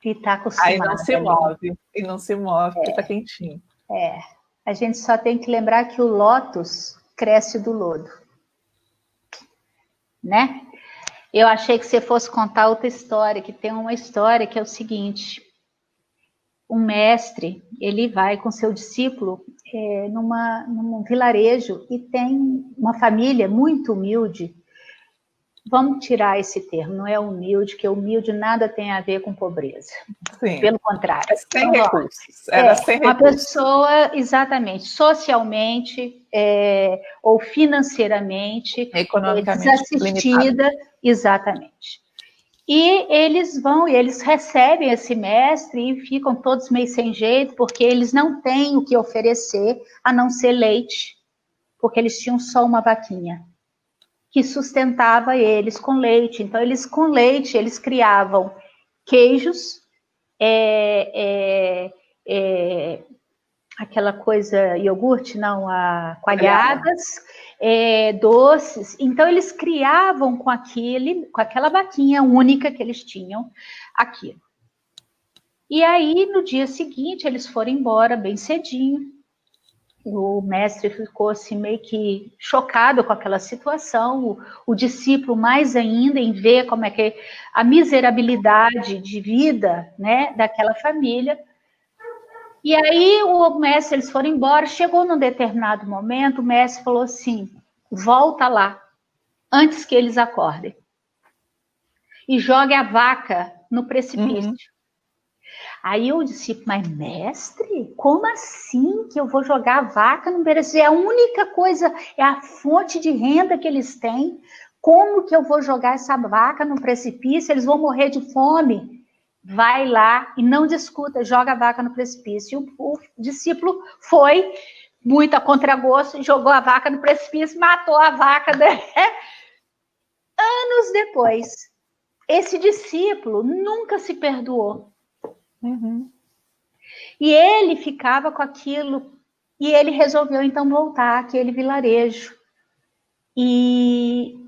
E está acostumado. Aí não se move, e não se move, porque está quentinho. A gente só tem que lembrar que o lótus cresce do lodo, né? Eu achei que você fosse contar outra história, que tem uma história que é o seguinte: um mestre, ele vai com seu discípulo num vilarejo e tem uma família muito humilde. Vamos tirar esse termo, não é humilde, que humilde nada tem a ver com pobreza. Sim. Pelo contrário. É sem recursos. Era sem uma recursos. Pessoa, exatamente, socialmente ou financeiramente economicamente desassistida, exatamente. E eles vão, e eles recebem esse mestre e ficam todos meio sem jeito, porque eles não têm o que oferecer a não ser leite, porque eles tinham só uma vaquinha que sustentava eles com leite. Então, com leite, eles criavam queijos, aquela coisa, iogurte, não, coalhadas, doces. Então, eles criavam com aquela vaquinha única que eles tinham, aquilo. E aí, no dia seguinte, eles foram embora bem cedinho. O mestre ficou assim meio que chocado com aquela situação, o discípulo mais ainda em ver como é que a miserabilidade de vida, né, daquela família. E aí o mestre, eles foram embora, chegou num determinado momento, o mestre falou assim: volta lá, antes que eles acordem, e jogue a vaca no precipício. Uhum. Aí eu disse, mas mestre, como assim que eu vou jogar a vaca no precipício? É a única coisa, é a fonte de renda que eles têm. Como que eu vou jogar essa vaca no precipício? Eles vão morrer de fome. Vai lá e não discuta, joga a vaca no precipício. O discípulo foi, muito a contragosto, jogou a vaca no precipício, matou a vaca. Anos depois, esse discípulo nunca se perdoou. Uhum. E ele ficava com aquilo, e ele resolveu então voltar àquele vilarejo e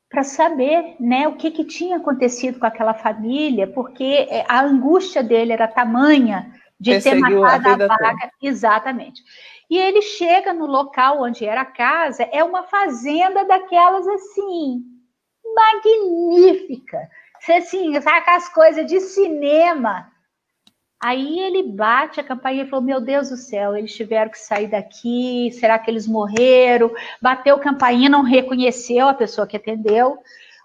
para saber, né, o que tinha acontecido com aquela família, porque a angústia dele era tamanha de Perseguiu ter matado a vaca. Toda. Exatamente. E ele chega no local onde era a casa, é uma fazenda daquelas assim, magnífica. Você assim, sabe as coisas de cinema. Aí ele bate a campainha e falou, meu Deus do céu, eles tiveram que sair daqui, será que eles morreram? Bateu a campainha, não reconheceu a pessoa que atendeu.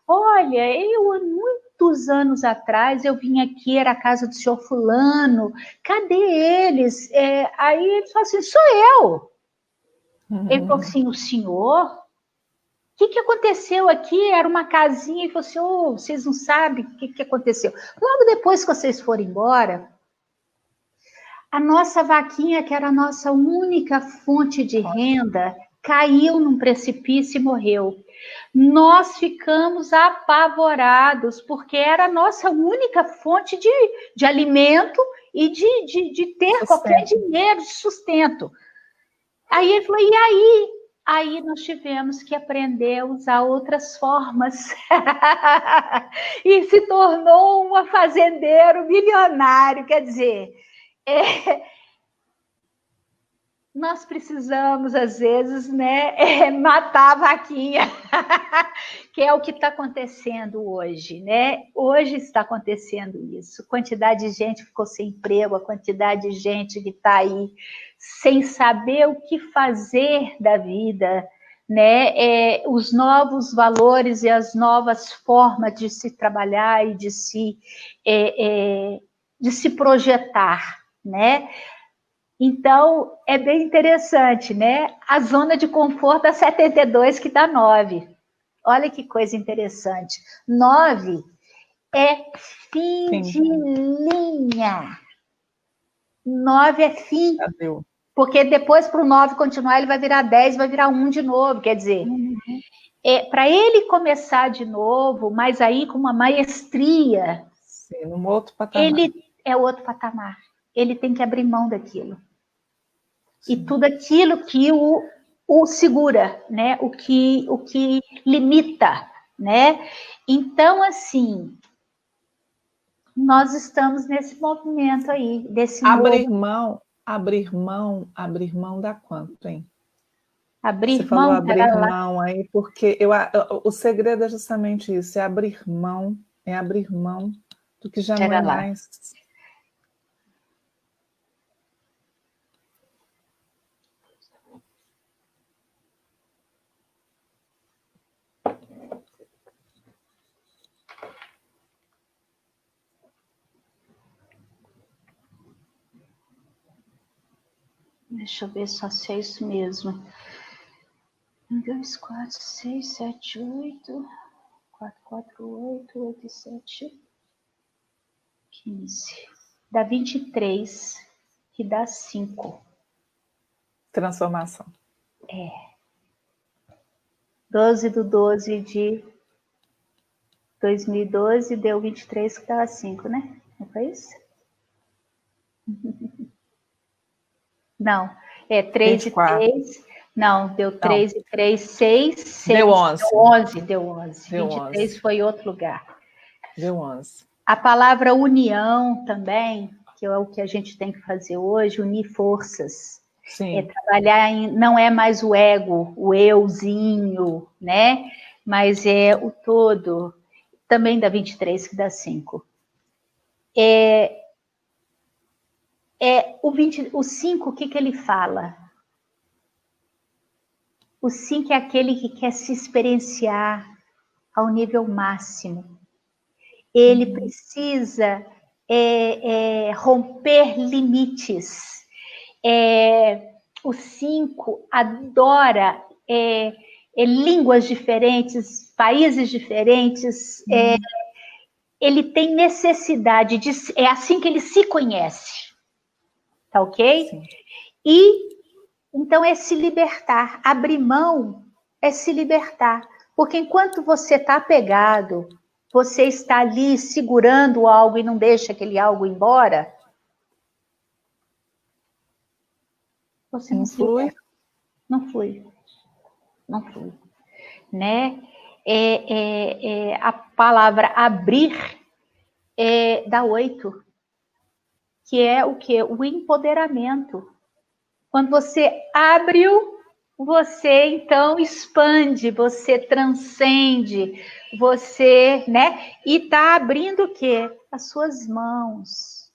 Olha, eu muito quantos anos atrás eu vim aqui, era a casa do senhor fulano, cadê eles? Aí ele falou assim, sou eu. Ele falou assim, o senhor? O que aconteceu aqui? Era uma casinha, e falou assim, oh, vocês não sabem o que aconteceu. Logo depois que vocês foram embora, a nossa vaquinha, que era a nossa única fonte de renda, caiu num precipício e morreu. Nós ficamos apavorados, porque era a nossa única fonte de alimento e de ter Sustento. qualquer dinheiro de sustento. Aí ele falou, e aí? Aí nós tivemos que aprender a usar outras formas. E se tornou um fazendeiro milionário, quer dizer... nós precisamos, às vezes, né, matar a vaquinha, que é o que está acontecendo hoje, né? Hoje está acontecendo isso. A quantidade de gente ficou sem emprego, a quantidade de gente que está aí sem saber o que fazer da vida, né? Os novos valores e as novas formas de se trabalhar e de se projetar, né? Então, é bem interessante, né? A zona de conforto é 72, que dá 9. Olha que coisa interessante. 9 é fim de linha. 9 é fim. Adeus. Porque depois, para o 9 continuar, ele vai virar 10, vai virar 1 de novo. Quer dizer, para ele começar de novo, mas aí com uma maestria... Sim, num outro patamar. Ele é outro patamar. Ele tem que abrir mão daquilo. Sim. E tudo aquilo que o segura, né? O que limita, né? Então, assim, nós estamos nesse movimento aí, desse abrir novo... abrir mão dá quanto, hein? Abrir Você falou mão, abrir mão aí, porque o segredo é justamente isso, é abrir mão do que já não é mais. Deixa eu ver só se é isso mesmo. 1, 2, 4, 6, 7, 8, 4, 4, 8, 8 e 7, 15. Dá 23, que dá 5. Transformação. 12 do 12 de 2012 deu 23, que dá 5, né? Não foi isso? Não, 3 24. e 3. Não, deu 3 e 3, 6, 6. Deu 11. Deu 11. 23 11. foi outro lugar. Deu 11. A palavra união também, que é o que a gente tem que fazer hoje, unir forças. Sim. Trabalhar não é mais o ego, o euzinho, né? Mas é o todo. Também dá 23, que dá 5. O 5, o que ele fala? O 5 é aquele que quer se experienciar ao nível máximo. Ele precisa romper limites. O 5 adora línguas diferentes, países diferentes. Ele tem necessidade de... É assim que ele se conhece. Tá ok? Sim. E, então, é se libertar. Abrir mão é se libertar. Porque enquanto você está apegado, você está ali segurando algo e não deixa aquele algo embora, você não flui. Não flui. Não flui. Né? A palavra abrir dá 8. Que é o quê? O empoderamento. Quando você abre, você então expande, você transcende, você, né? E está abrindo o quê? As suas mãos.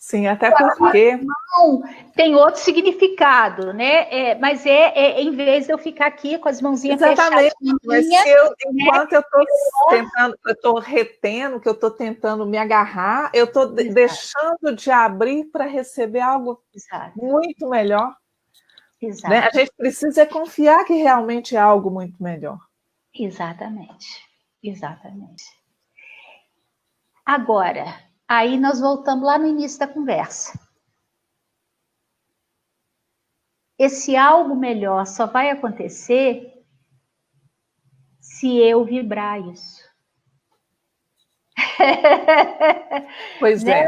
Sim, até porque... Não, tem outro significado, né? Mas em vez de eu ficar aqui com as mãozinhas Exatamente, mas fechadinhas, enquanto eu estou tentando, eu estou retendo, que eu estou tentando me agarrar, eu estou deixando de abrir para receber algo muito melhor. Exato. Né? A gente precisa confiar que realmente é algo muito melhor. Exatamente, exatamente. Agora, aí nós voltamos lá no início da conversa. Esse algo melhor só vai acontecer se eu vibrar isso. Pois né?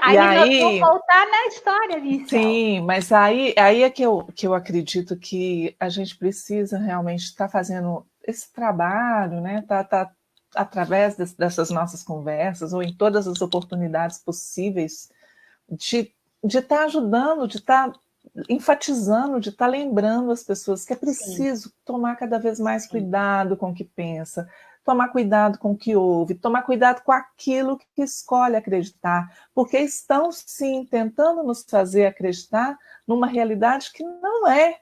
Aí nós vamos voltar na história inicial. Sim, mas aí é que eu acredito que a gente precisa realmente estar fazendo esse trabalho, né? Tá através dessas nossas conversas, ou em todas as oportunidades possíveis, de estar ajudando, de estar enfatizando, de estar lembrando as pessoas que é preciso tomar cada vez mais cuidado com o que pensa, tomar cuidado com o que ouve, tomar cuidado com aquilo que escolhe acreditar, porque estão, sim, tentando nos fazer acreditar numa realidade que não é.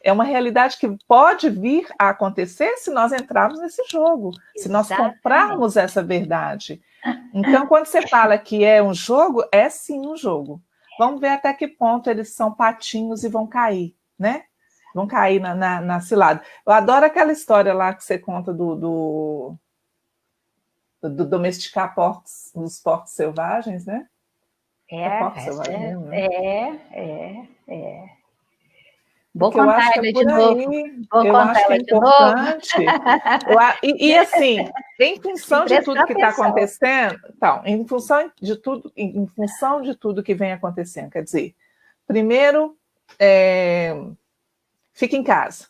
É uma realidade que pode vir a acontecer se nós entrarmos nesse jogo, se nós comprarmos essa verdade. Então, quando você fala que é um jogo, é sim um jogo. Vamos ver até que ponto eles são patinhos e vão cair, né? Vão cair na cilada. Eu adoro aquela história lá que você conta do domesticar os porcos selvagens, né? Porcos selvagens mesmo, né? Vou Porque eu acho contar que ela é por de aí, novo. eu acho que é importante. E assim, em função de tudo que está acontecendo, então, em função de tudo que vem acontecendo, quer dizer, primeiro, fica em casa.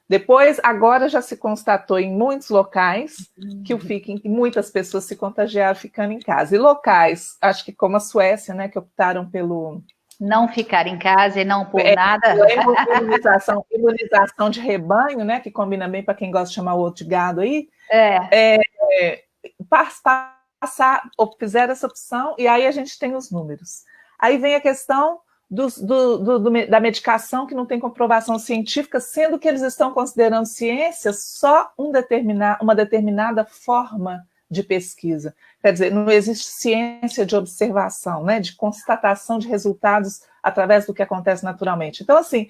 Depois, agora já se constatou em muitos locais que muitas pessoas se contagiaram ficando em casa. E locais, acho que como a Suécia, né, que optaram pelo... Não ficar em casa e não por nada. Imunização de rebanho, né, que combina bem para quem gosta de chamar o outro de gado aí. Fizeram essa opção e aí a gente tem os números. Aí vem a questão da medicação que não tem comprovação científica, sendo que eles estão considerando ciência só uma determinada forma de pesquisa. Quer dizer, não existe ciência de observação, né, de constatação de resultados através do que acontece naturalmente. Então, assim,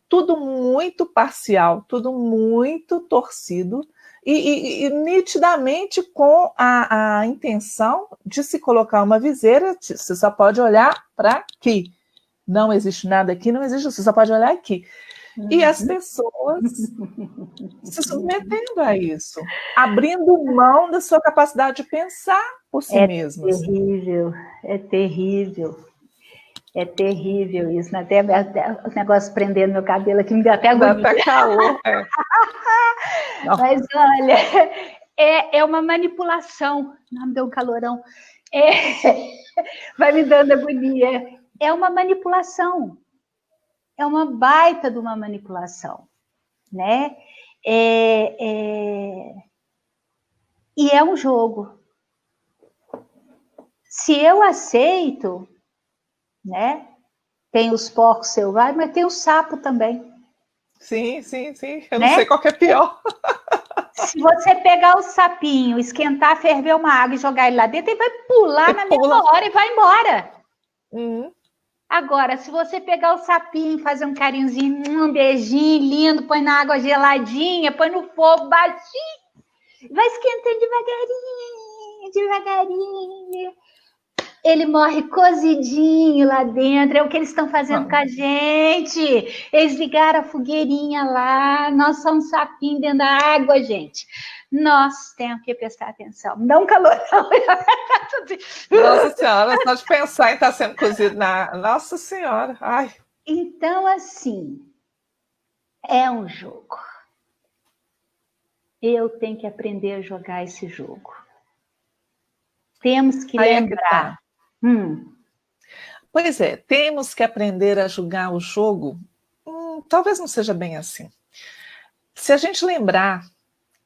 tudo muito parcial, tudo muito torcido, e nitidamente com a intenção de se colocar uma viseira, você só pode olhar para aqui. Não existe nada aqui, não existe, você só pode olhar aqui. E as pessoas se submetendo a isso, abrindo mão da sua capacidade de pensar por si mesmas. É terrível. É terrível isso. Até o negócio prendendo meu cabelo aqui, me deu até agonia. Dá até calor. Mas olha, é uma manipulação. Não, me deu um calorão. Vai me dando agonia. É uma manipulação. É uma baita de uma manipulação, né? E é um jogo. Se eu aceito, né? Tem os porcos selvagens, mas tem o sapo também. Sim. Eu não sei qual que é pior. Se você pegar o sapinho, esquentar, ferver uma água e jogar ele lá dentro, ele vai pular na mesma hora e vai embora. Agora, se você pegar o sapinho, fazer um carinhozinho, um beijinho lindo, põe na água geladinha, põe no fogo baixinho, vai esquentando devagarinho. Ele morre cozidinho lá dentro, é o que eles estão fazendo com a gente. Eles ligaram a fogueirinha lá, nós somos sapinho dentro da água, gente. Nós temos que prestar atenção. Não dá um calorão. Nossa Senhora, só de pensar em estar sendo cozido na... Nossa Senhora, ai. Então, assim, é um jogo. Eu tenho que aprender a jogar esse jogo. Temos que lembrar. Pois é, temos que aprender a jogar o jogo. Talvez não seja bem assim. Se a gente lembrar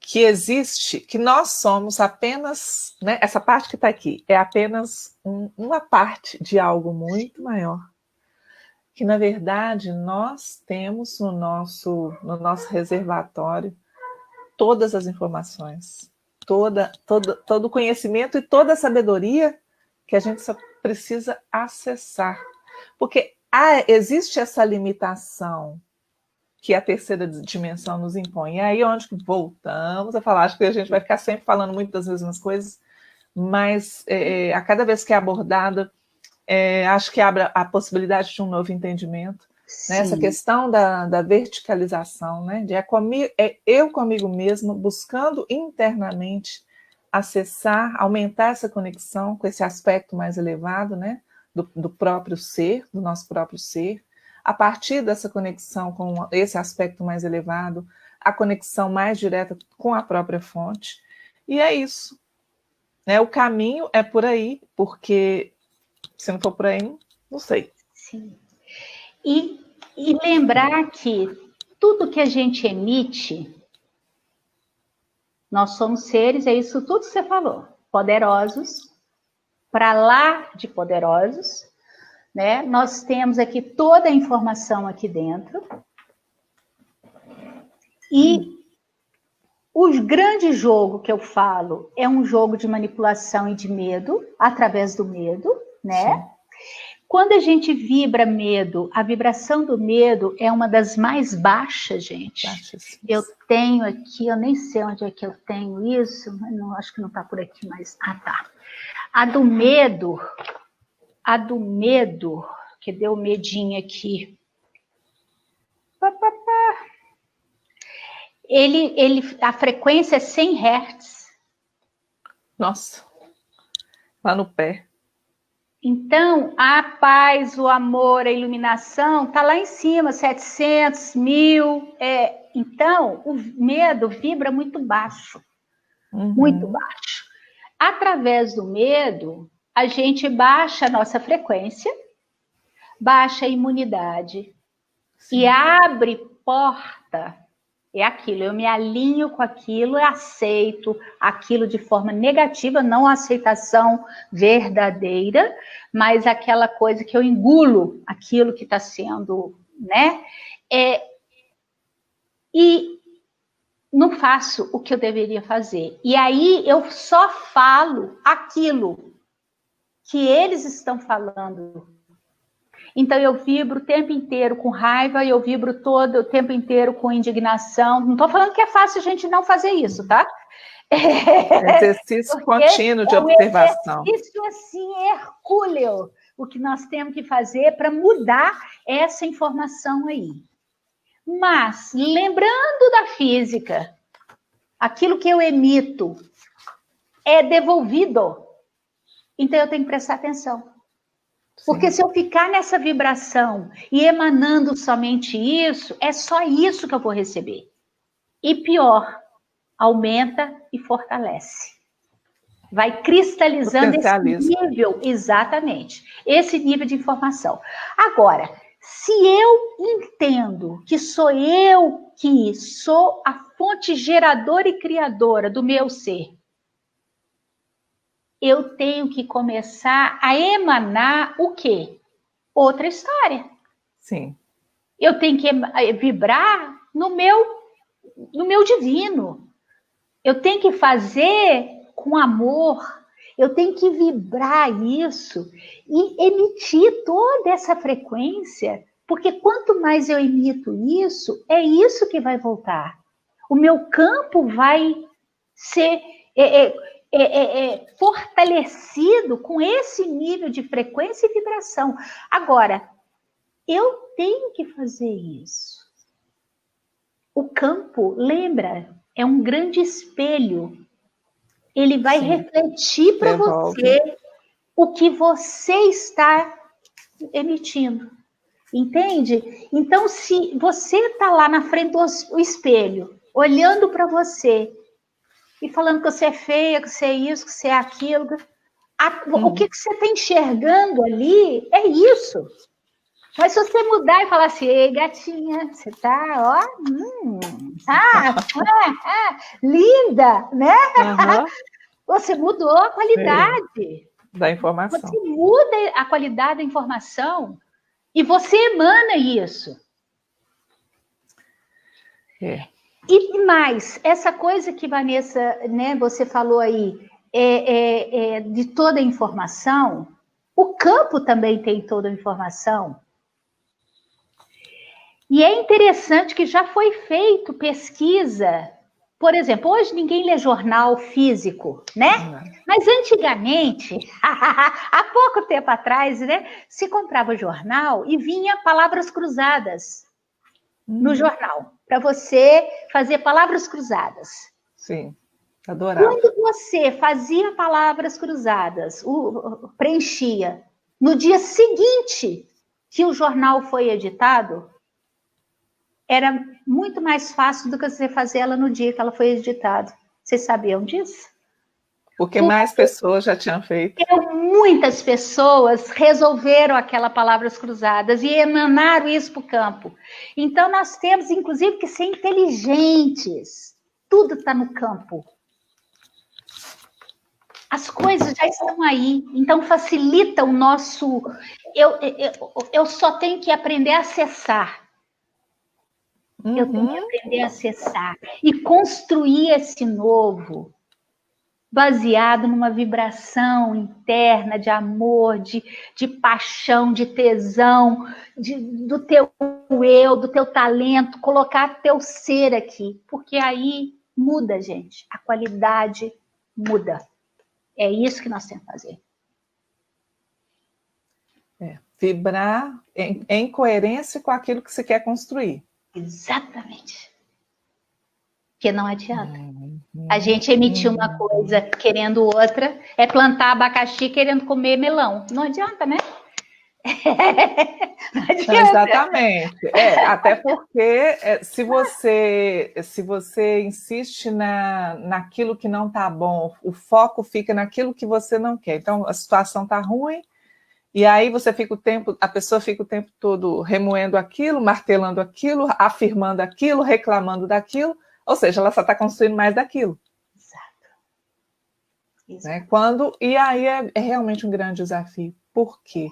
que existe, que nós somos apenas, né, essa parte que está aqui, é apenas uma parte de algo muito maior, que na verdade nós temos no nosso reservatório todas as informações, todo o conhecimento e toda a sabedoria que a gente só precisa acessar. Porque existe essa limitação que a terceira dimensão nos impõe. E aí onde voltamos a falar, acho que a gente vai ficar sempre falando muito das mesmas coisas, mas a cada vez que é abordada, acho que abre a possibilidade de um novo entendimento. Né? Essa questão da verticalização, né? De eu comigo mesmo, buscando internamente acessar, aumentar essa conexão com esse aspecto mais elevado, né? Do próprio ser, do nosso próprio ser. A partir dessa conexão com esse aspecto mais elevado, a conexão mais direta com a própria fonte. E é isso. Né? O caminho é por aí, porque se não for por aí, não sei. Sim. E lembrar que tudo que a gente emite, nós somos seres, é isso tudo que você falou, poderosos, para lá de poderosos, né? Nós temos aqui toda a informação aqui dentro. E o grande jogo que eu falo é um jogo de manipulação e de medo, através do medo, né? Sim. Quando a gente vibra medo, a vibração do medo é uma das mais baixas, gente. Eu tenho aqui, eu nem sei onde é que eu tenho isso, mas não, acho que não está por aqui, mas... Ah, tá. A do medo, que deu medinho aqui. A frequência é 100 Hz. Nossa, lá no pé. Então, a paz, o amor, a iluminação, está lá em cima, 700, 1000. Então, o medo vibra muito baixo. Muito baixo. Através do medo, a gente baixa a nossa frequência, baixa a imunidade. Sim. E abre porta. É aquilo, eu me alinho com aquilo, eu aceito aquilo de forma negativa, não a aceitação verdadeira, mas aquela coisa que eu engulo aquilo que está sendo, né? E não faço o que eu deveria fazer. E aí eu só falo aquilo que eles estão falando. Então, eu vibro o tempo inteiro com raiva, eu vibro todo o tempo inteiro com indignação. Não estou falando que é fácil a gente não fazer isso, tá? Exercício contínuo de observação. Exercício, assim, hercúleo, o que nós temos que fazer para mudar essa informação aí. Mas, lembrando da física, aquilo que eu emito é devolvido. Então, eu tenho que prestar atenção. Porque se eu ficar nessa vibração e emanando somente isso, é só isso que eu vou receber. E pior, aumenta e fortalece. Vai cristalizando esse nível, exatamente, esse nível de informação. Agora, se eu entendo que sou eu que sou a fonte geradora e criadora do meu ser, eu tenho que começar a emanar o quê? Outra história. Sim. Eu tenho que vibrar no meu divino. Eu tenho que fazer com amor. Eu tenho que vibrar isso e emitir toda essa frequência, porque quanto mais eu emito isso, é isso que vai voltar. O meu campo vai ser... fortalecido com esse nível de frequência e vibração. Agora, eu tenho que fazer isso. O campo, lembra, é um grande espelho. Ele vai refletir para você o que você está emitindo. Entende? Então, se você está lá na frente do espelho, olhando para você, e falando que você é feia, que você é isso, que você é aquilo. O que você está enxergando ali é isso. Mas se você mudar e falar assim, ei, gatinha, você tá, ó, linda, né? Aham, Você mudou a sim, qualidade. da Você informação. muda a qualidade da informação e você emana isso. É. E mais, essa coisa que, Vanessa, né, você falou aí, de toda a informação, o campo também tem toda a informação. E é interessante que já foi feito pesquisa. Por exemplo, hoje ninguém lê jornal físico, né? Não. Mas antigamente, há pouco tempo atrás, né, se comprava jornal e vinha palavras cruzadas no jornal, para você fazer palavras cruzadas. Sim, adorava. Quando você fazia palavras cruzadas, preenchia, no dia seguinte que o jornal foi editado, era muito mais fácil do que você fazer ela no dia que ela foi editada. Vocês sabiam disso? Porque mais pessoas já tinham feito. Muitas pessoas resolveram aquelas palavras cruzadas e emanaram isso para o campo. Então, nós temos, inclusive, que ser inteligentes. Tudo está no campo. As coisas já estão aí. Então, facilita o nosso... Eu só tenho que aprender a acessar. Eu tenho que aprender a acessar e construir esse novo, baseado numa vibração interna de amor, de paixão, de tesão, do teu eu, do teu talento, colocar teu ser aqui, porque aí muda, gente, a qualidade muda. É isso que nós temos que fazer. Vibrar em coerência com aquilo que se quer construir. Exatamente. Porque não adianta. A gente emitir uma coisa querendo outra, é plantar abacaxi querendo comer melão. Não adianta, né? Não adianta. Não, exatamente. Até porque se você insiste naquilo que não está bom, o foco fica naquilo que você não quer. Então, a situação está ruim, e aí a pessoa fica o tempo todo remoendo aquilo, martelando aquilo, afirmando aquilo, reclamando daquilo, ou seja, ela só está construindo mais daquilo. Né? E aí é realmente um grande desafio. Por quê?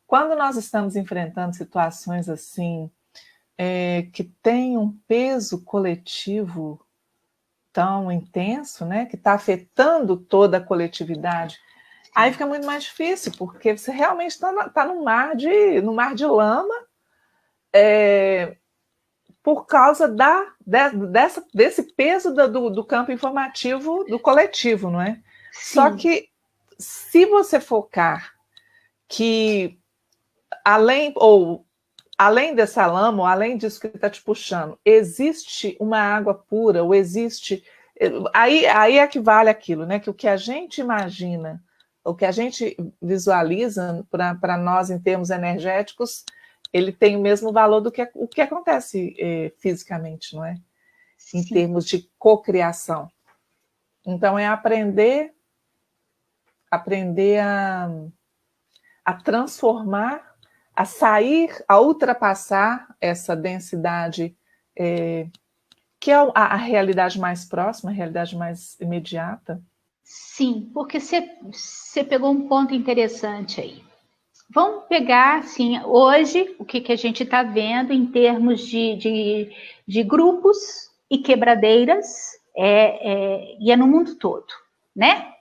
Quando nós estamos enfrentando situações assim, que tem um peso coletivo tão intenso, né, que está afetando toda a coletividade, aí fica muito mais difícil, porque você realmente está no mar de lama, por causa desse peso do campo informativo do coletivo, não é? Sim. Só que se você focar que além dessa lama, ou além disso que está te puxando, existe uma água pura, ou existe... Aí é que vale aquilo, né? Que o que a gente imagina, o que a gente visualiza para nós em termos energéticos, ele tem o mesmo valor do que o que acontece fisicamente, não é? Sim. Em termos de cocriação. Então, é aprender a transformar, a sair, a ultrapassar essa densidade, que é a realidade mais próxima, a realidade mais imediata. Sim, porque você pegou um ponto interessante aí. Vamos pegar, assim, hoje, o que a gente está vendo em termos de grupos e quebradeiras, e é no mundo todo, né?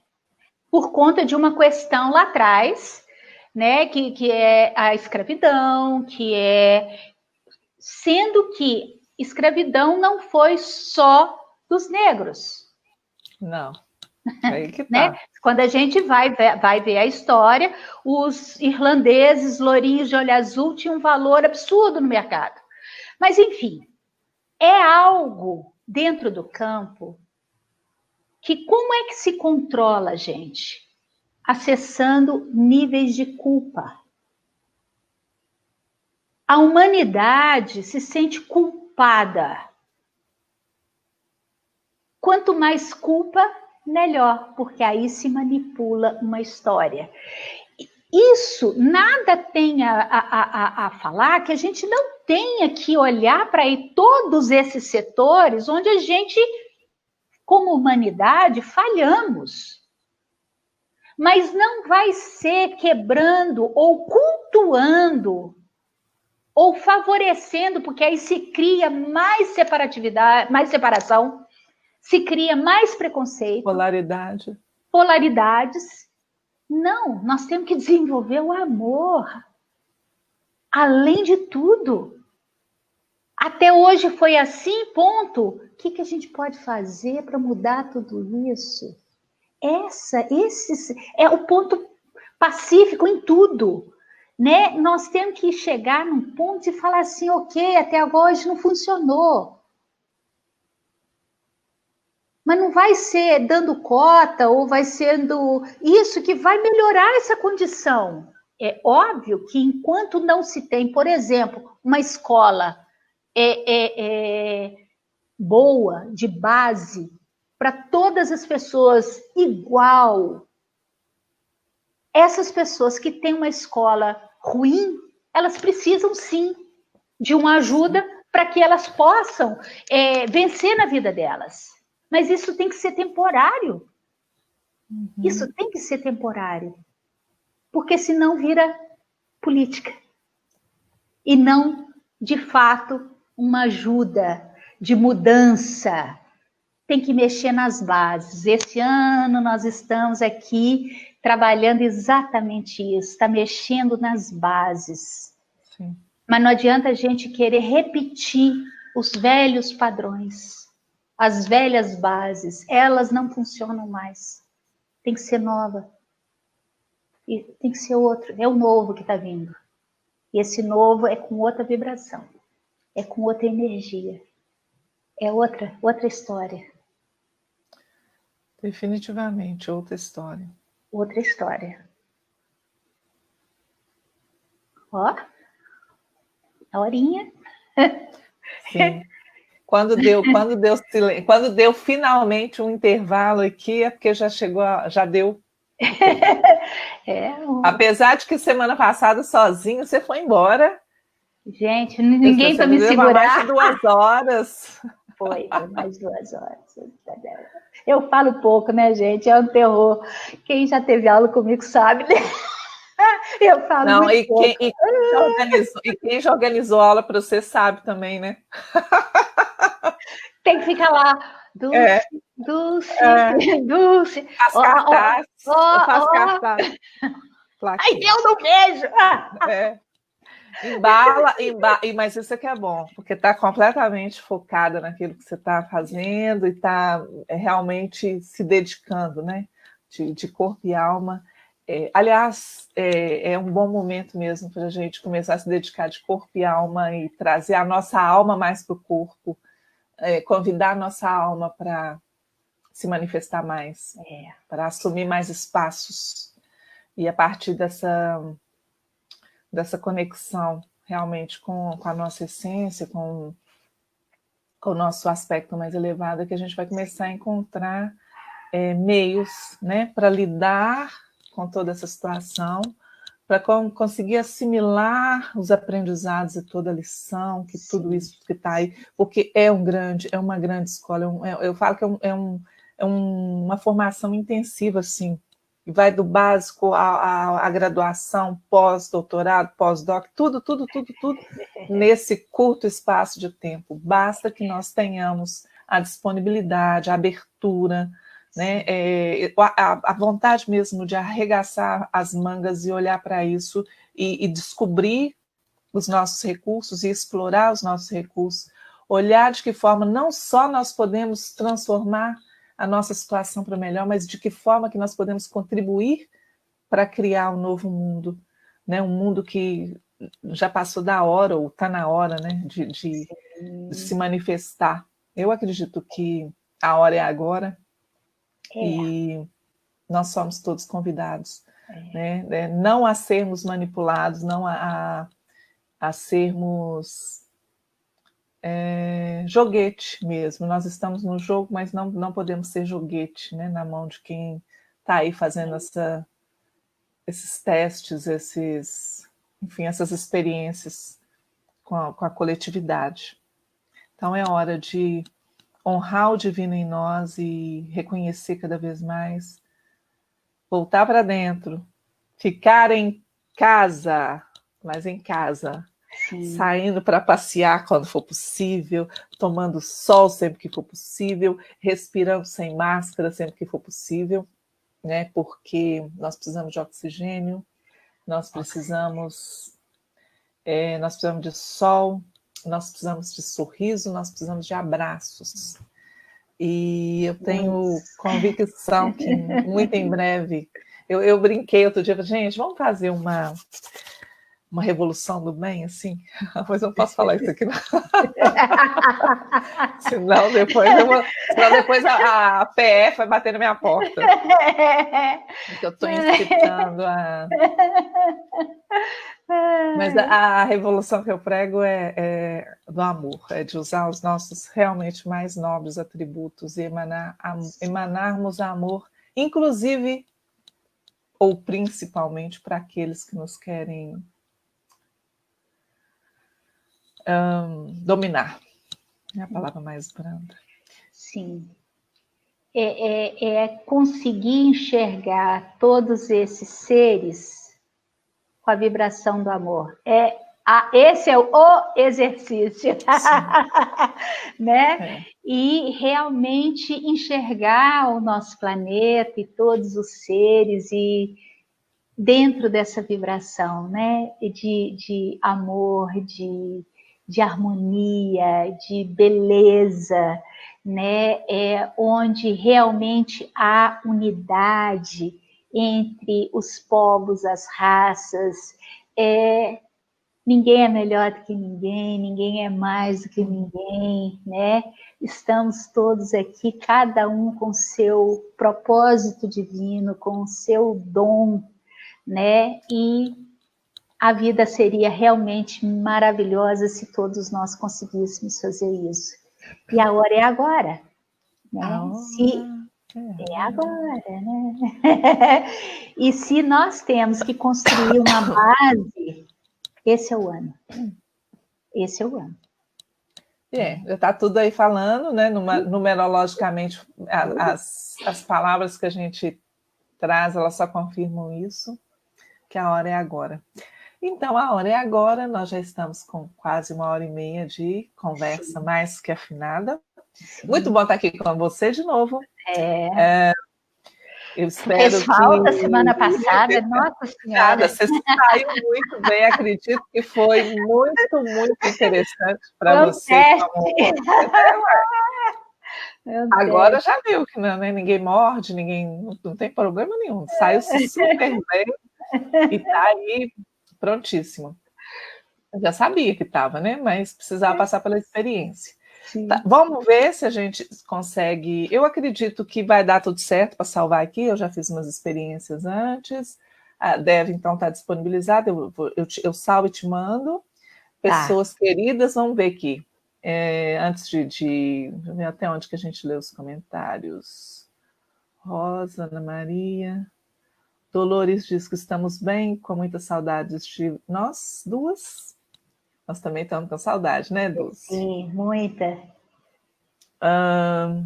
Por conta de uma questão lá atrás, né, que é a escravidão, sendo que escravidão não foi só dos negros. Não, aí que tá. Né? Quando a gente vai ver a história, os irlandeses lourinhos de olho azul tinham um valor absurdo no mercado. Mas, enfim, é algo dentro do campo que como é que se controla, gente? Acessando níveis de culpa. A humanidade se sente culpada. Quanto mais culpa, melhor, porque aí se manipula uma história. isso nada tem a falar que a gente não tenha que olhar para todos esses setores onde a gente, como humanidade, falhamos. Mas não vai ser quebrando ou cultuando ou favorecendo, porque aí se cria mais separatividade, mais separação, se cria mais preconceito, polaridades. Não, nós temos que desenvolver o amor. Além de tudo. Até hoje foi assim, ponto. O que a gente pode fazer para mudar tudo isso? Esse é o ponto pacífico em tudo. Né? Nós temos que chegar num ponto e falar assim, ok, até agora não funcionou. Mas não vai ser dando cota ou vai sendo isso que vai melhorar essa condição. É óbvio que enquanto não se tem, por exemplo, uma escola boa, de base, para todas as pessoas igual, essas pessoas que têm uma escola ruim, elas precisam sim de uma ajuda para que elas possam vencer na vida delas. Mas isso tem que ser temporário. Isso tem que ser temporário. Porque senão vira política. E não, de fato, uma ajuda de mudança. Tem que mexer nas bases. Esse ano nós estamos aqui trabalhando exatamente isso. Está mexendo nas bases. Sim. Mas não adianta a gente querer repetir os velhos padrões. As velhas bases, elas não funcionam mais. Tem que ser nova. E tem que ser outro. É o novo que está vindo. E esse novo é com outra vibração. É com outra energia. É outra história. Definitivamente, outra história. Outra história. Ó. A horinha. Sim. Quando deu finalmente um intervalo aqui, é porque já deu. Apesar de que semana passada, sozinho, você foi embora. Gente, ninguém para me segurar. Mais de 2 horas. Foi mais 2 horas. Eu falo pouco, né, gente? É um terror. Quem já teve aula comigo sabe, né? Eu falo muito pouco. E quem já organizou aula para você sabe também, né? Tem que ficar lá. Dulce. As cartazes. Eu faço cartaz. Ai, eu não vejo. Embala, mas isso aqui é bom, porque está completamente focada naquilo que você está fazendo e está realmente se dedicando, né? De corpo e alma. Aliás, é um bom momento mesmo para a gente começar a se dedicar de corpo e alma e trazer a nossa alma mais para o corpo, convidar a nossa alma para se manifestar mais, para assumir mais espaços. E a partir dessa conexão realmente com a nossa essência, com o nosso aspecto mais elevado, que a gente vai começar a encontrar meios, né, para lidar com toda essa situação, para conseguir assimilar os aprendizados e toda a lição, que tudo isso que está aí, porque é uma grande escola. Eu falo que é uma formação intensiva, assim, vai do básico à graduação, pós-doutorado, pós-doc, tudo nesse curto espaço de tempo. Basta que nós tenhamos a disponibilidade, a abertura, né? A vontade mesmo de arregaçar as mangas e olhar para isso e descobrir os nossos recursos e explorar os nossos recursos, olhar de que forma não só nós podemos transformar a nossa situação para melhor, mas de que forma que nós podemos contribuir para criar um novo mundo, né? Um mundo que já passou da hora, ou está na hora, né? de se manifestar. Eu acredito que a hora é agora e nós somos todos convidados, né? Não a sermos manipulados, não a sermos joguete mesmo. Nós estamos no jogo, mas não podemos ser joguete, né, na mão de quem está aí fazendo esses testes, enfim, essas experiências com a coletividade. Então é hora de honrar o divino em nós e reconhecer cada vez mais, voltar para dentro, ficar em casa, mas em casa, Sim. saindo para passear quando for possível, tomando sol sempre que for possível, respirando sem máscara sempre que for possível, né? Porque nós precisamos de oxigênio, nós precisamos de sol, nós precisamos de sorriso, nós precisamos de abraços. E eu tenho convicção que muito em breve, eu brinquei outro dia, gente, vamos fazer uma revolução do bem, assim? Mas eu não posso falar isso aqui, não. Senão depois a PF vai bater na minha porta. Porque eu estou incitando a... Mas a revolução que eu prego é do amor, é de usar os nossos realmente mais nobres atributos e emanarmos amor, inclusive ou principalmente para aqueles que nos querem dominar. É a palavra mais branda. Sim. É conseguir enxergar todos esses seres com a vibração do amor. Esse é o exercício. Né? E realmente enxergar o nosso planeta e todos os seres e dentro dessa vibração, né? De amor, de harmonia, de beleza, né? Onde realmente há unidade entre os povos, as raças. Ninguém é melhor do que ninguém, ninguém é mais do que ninguém, né? Estamos todos aqui, cada um com seu propósito divino, com o seu dom, né? E a vida seria realmente maravilhosa se todos nós conseguíssemos fazer isso. E a hora é agora, né? É agora, né? E se nós temos que construir uma base, esse é o ano. Esse é o ano. Já está tudo aí falando, né? Numerologicamente, as palavras que a gente traz, elas só confirmam isso, que a hora é agora. Então, a hora é agora, nós já estamos com quase 1h30 de conversa mais que afinada. Sim. Muito bom estar aqui com você de novo. Eu espero pessoal da semana passada, nossa senhora. Você saiu muito bem, acredito que foi muito, muito interessante para você. Agora já viu que ninguém morde, não tem problema nenhum. Saiu super bem e está aí prontíssimo. Eu já sabia que estava, né? Mas precisava passar pela experiência. Tá, vamos ver se a gente consegue. Eu acredito que vai dar tudo certo para salvar aqui. Eu já fiz umas experiências antes. Deve, então, estar disponibilizado. Eu salvo e te mando. Pessoas queridas, vamos ver aqui. Antes de ver até onde que a gente lê os comentários. Rosa, Ana Maria. Dolores diz que estamos bem, com muitas saudades de nós duas. Nós também estamos com saudade, né, Dulce? Sim, muita.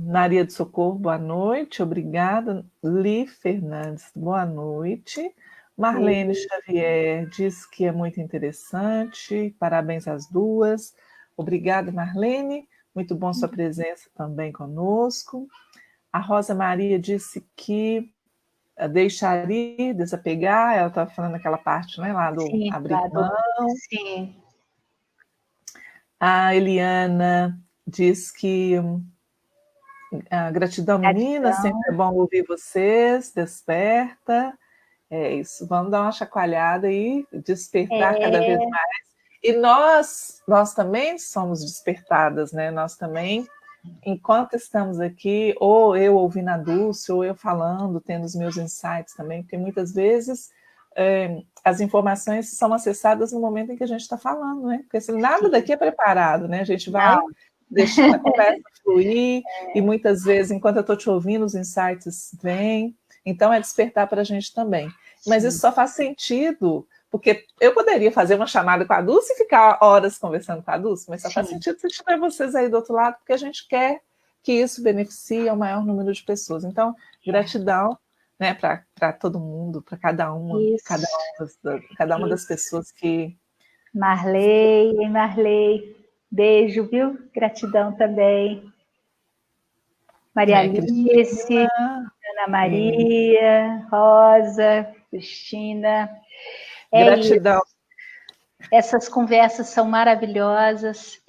Maria de Socorro, boa noite, obrigada. Li Fernandes, boa noite. Marlene Xavier diz que é muito interessante, parabéns às duas. Obrigada, Marlene, muito bom sua presença também conosco. A Rosa Maria disse que deixaria desapegar, ela estava falando aquela parte, né, lá do abrir mão. Sim. A Eliana diz que a gratidão, menina, sempre é bom ouvir vocês, desperta. É isso, vamos dar uma chacoalhada e despertar cada vez mais. E nós também somos despertadas, né? Nós também, enquanto estamos aqui, ou eu ouvindo a Dulce, ou eu falando, tendo os meus insights também, porque muitas vezes as informações são acessadas no momento em que a gente está falando, né? Porque assim, nada daqui é preparado, né? A gente vai deixando a conversa fluir, e muitas vezes, enquanto eu estou te ouvindo, os insights vêm. Então, é despertar para a gente também. Mas isso só faz sentido, porque eu poderia fazer uma chamada com a Dulce e ficar horas conversando com a Dulce, mas só faz sentido se tiver vocês aí do outro lado, porque a gente quer que isso beneficie ao maior número de pessoas. Então, gratidão, né, para todo mundo, para cada uma das pessoas que... Marley, beijo, viu? Gratidão também. Maria Alice, Ana Maria, Rosa, Cristina. Gratidão. Isso. Essas conversas são maravilhosas.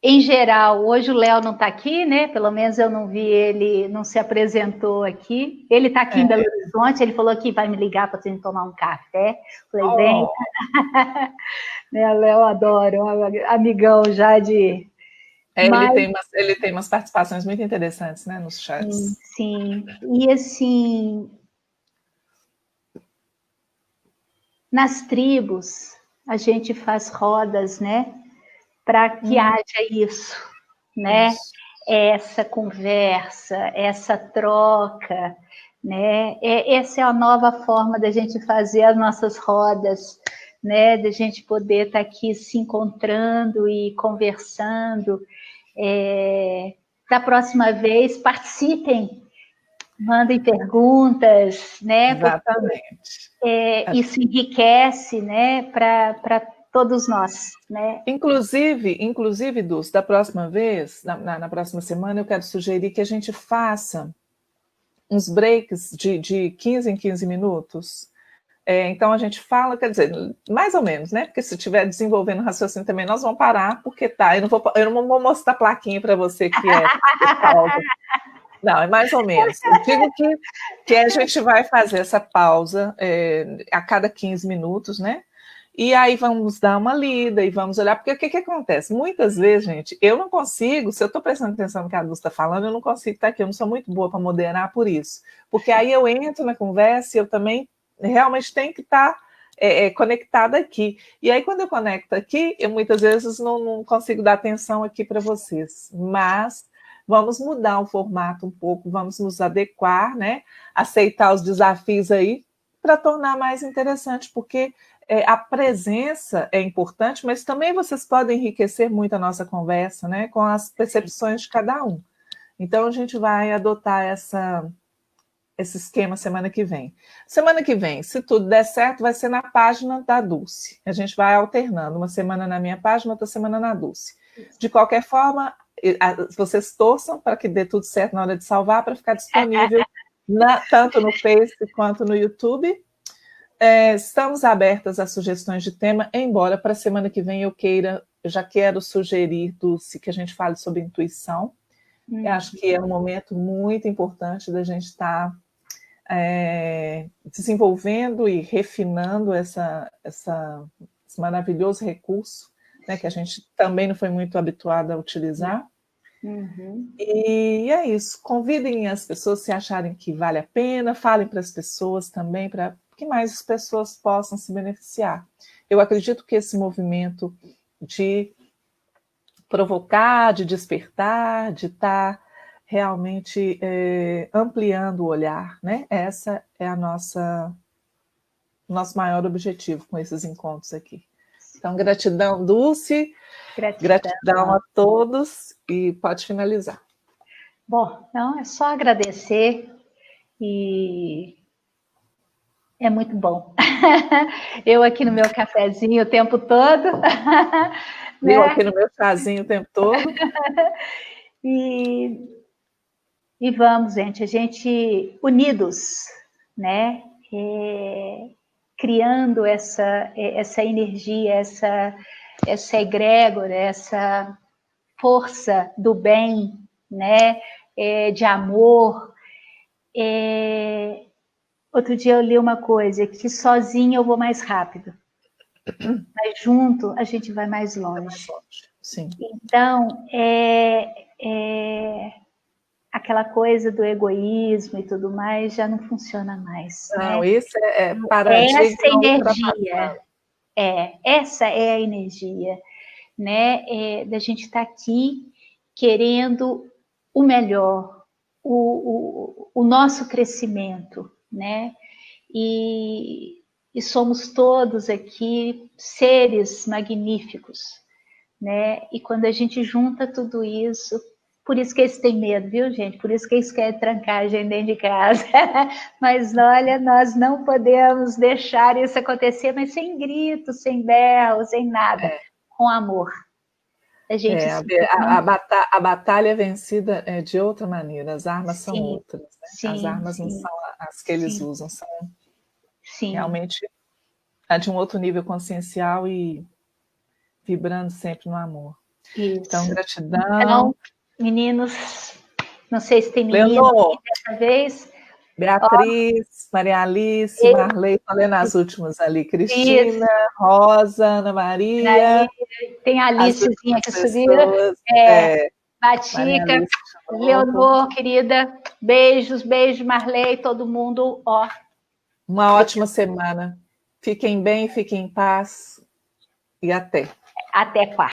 Em geral, hoje o Léo não está aqui, né? Pelo menos eu não vi ele, não se apresentou aqui. Ele está aqui em Belo Horizonte, ele falou que vai me ligar para a gente tomar um café. Falei, bem. Né, Léo, adoro, amigão já de... Ele tem umas participações muito interessantes, né, nos chats. Sim. E assim, nas tribos, a gente faz rodas, né? Para que haja isso, né? Isso. Essa conversa, essa troca, né? Essa é a nova forma da gente fazer as nossas rodas, né? Da gente poder estar aqui se encontrando e conversando. Da próxima vez, participem, mandem perguntas, né? Exatamente. Isso enriquece, né? Para todos nós, né? Inclusive, Dulce, da próxima vez, na próxima semana, eu quero sugerir que a gente faça uns breaks de 15 em 15 minutos. Então a gente fala, quer dizer, mais ou menos, né? Porque se estiver desenvolvendo raciocínio também, nós vamos parar, porque eu não vou mostrar a plaquinha para você que é pausa. Não, é mais ou menos. Eu digo que a gente vai fazer essa pausa a cada 15 minutos, né? E aí vamos dar uma lida e vamos olhar, porque o que acontece? Muitas vezes, gente, eu não consigo, se eu estou prestando atenção no que a Dulce está falando, eu não consigo estar aqui, eu não sou muito boa para moderar por isso. Porque aí eu entro na conversa e eu também realmente tenho que estar conectada aqui. E aí, quando eu conecto aqui, eu muitas vezes não consigo dar atenção aqui para vocês. Mas vamos mudar o formato um pouco, vamos nos adequar, né? Aceitar os desafios aí para tornar mais interessante, porque a presença é importante, mas também vocês podem enriquecer muito a nossa conversa, né? Com as percepções de cada um. Então, a gente vai adotar esse esquema semana que vem. Semana que vem, se tudo der certo, vai ser na página da Dulce. A gente vai alternando, uma semana na minha página, outra semana na Dulce. De qualquer forma, vocês torçam para que dê tudo certo na hora de salvar, para ficar disponível tanto no Facebook quanto no YouTube. Estamos abertas a sugestões de tema, embora para a semana que vem eu já quero sugerir, Dulce, que a gente fale sobre intuição. Eu acho que é um momento muito importante da gente estar desenvolvendo e refinando esse maravilhoso recurso, né, que a gente também não foi muito habituado a utilizar. E é isso. Convidem as pessoas se acharem que vale a pena, falem para as pessoas também, para que mais as pessoas possam se beneficiar. Eu acredito que esse movimento de provocar, de despertar, de estar realmente ampliando o olhar, né? Essa é nosso maior objetivo com esses encontros aqui. Então, gratidão, Dulce, gratidão a todos, e pode finalizar. Bom, então é só agradecer, e é muito bom. Eu aqui no meu cafezinho o tempo todo. Eu aqui no meu chazinho o tempo todo. E vamos, gente, a gente unidos, né? Criando essa energia, essa egrégora, essa força do bem, né? De amor. Outro dia eu li uma coisa, que sozinho eu vou mais rápido, mas junto a gente vai mais longe. Sim. Então, aquela coisa do egoísmo e tudo mais já não funciona mais. Não, né? isso é paradigma. Essa energia, essa é a energia, né? Da gente estar aqui querendo o melhor, o nosso crescimento, né? E somos todos aqui seres magníficos, né? E quando a gente junta tudo isso, por isso que eles têm medo, viu, gente? Por isso que eles querem trancar a gente dentro de casa. Mas olha, nós não podemos deixar isso acontecer, mas sem grito, sem berro, sem nada, com amor. A gente a batalha é vencida de outra maneira, as armas são outras, né? As armas não são as que eles usam, são realmente de um outro nível consciencial e vibrando sempre no amor. Isso. Então, gratidão. Então, meninos, não sei se tem menino aqui dessa vez. Beatriz, Maria Alice, Marley, estou lendo as últimas ali, Cristina, Rosa, Ana Maria. Tem a Alicezinha que subiu. Batica, Leonor, querida. Beijos, Marley, todo mundo. Uma ótima semana. Fiquem bem, fiquem em paz e até. Até quarta.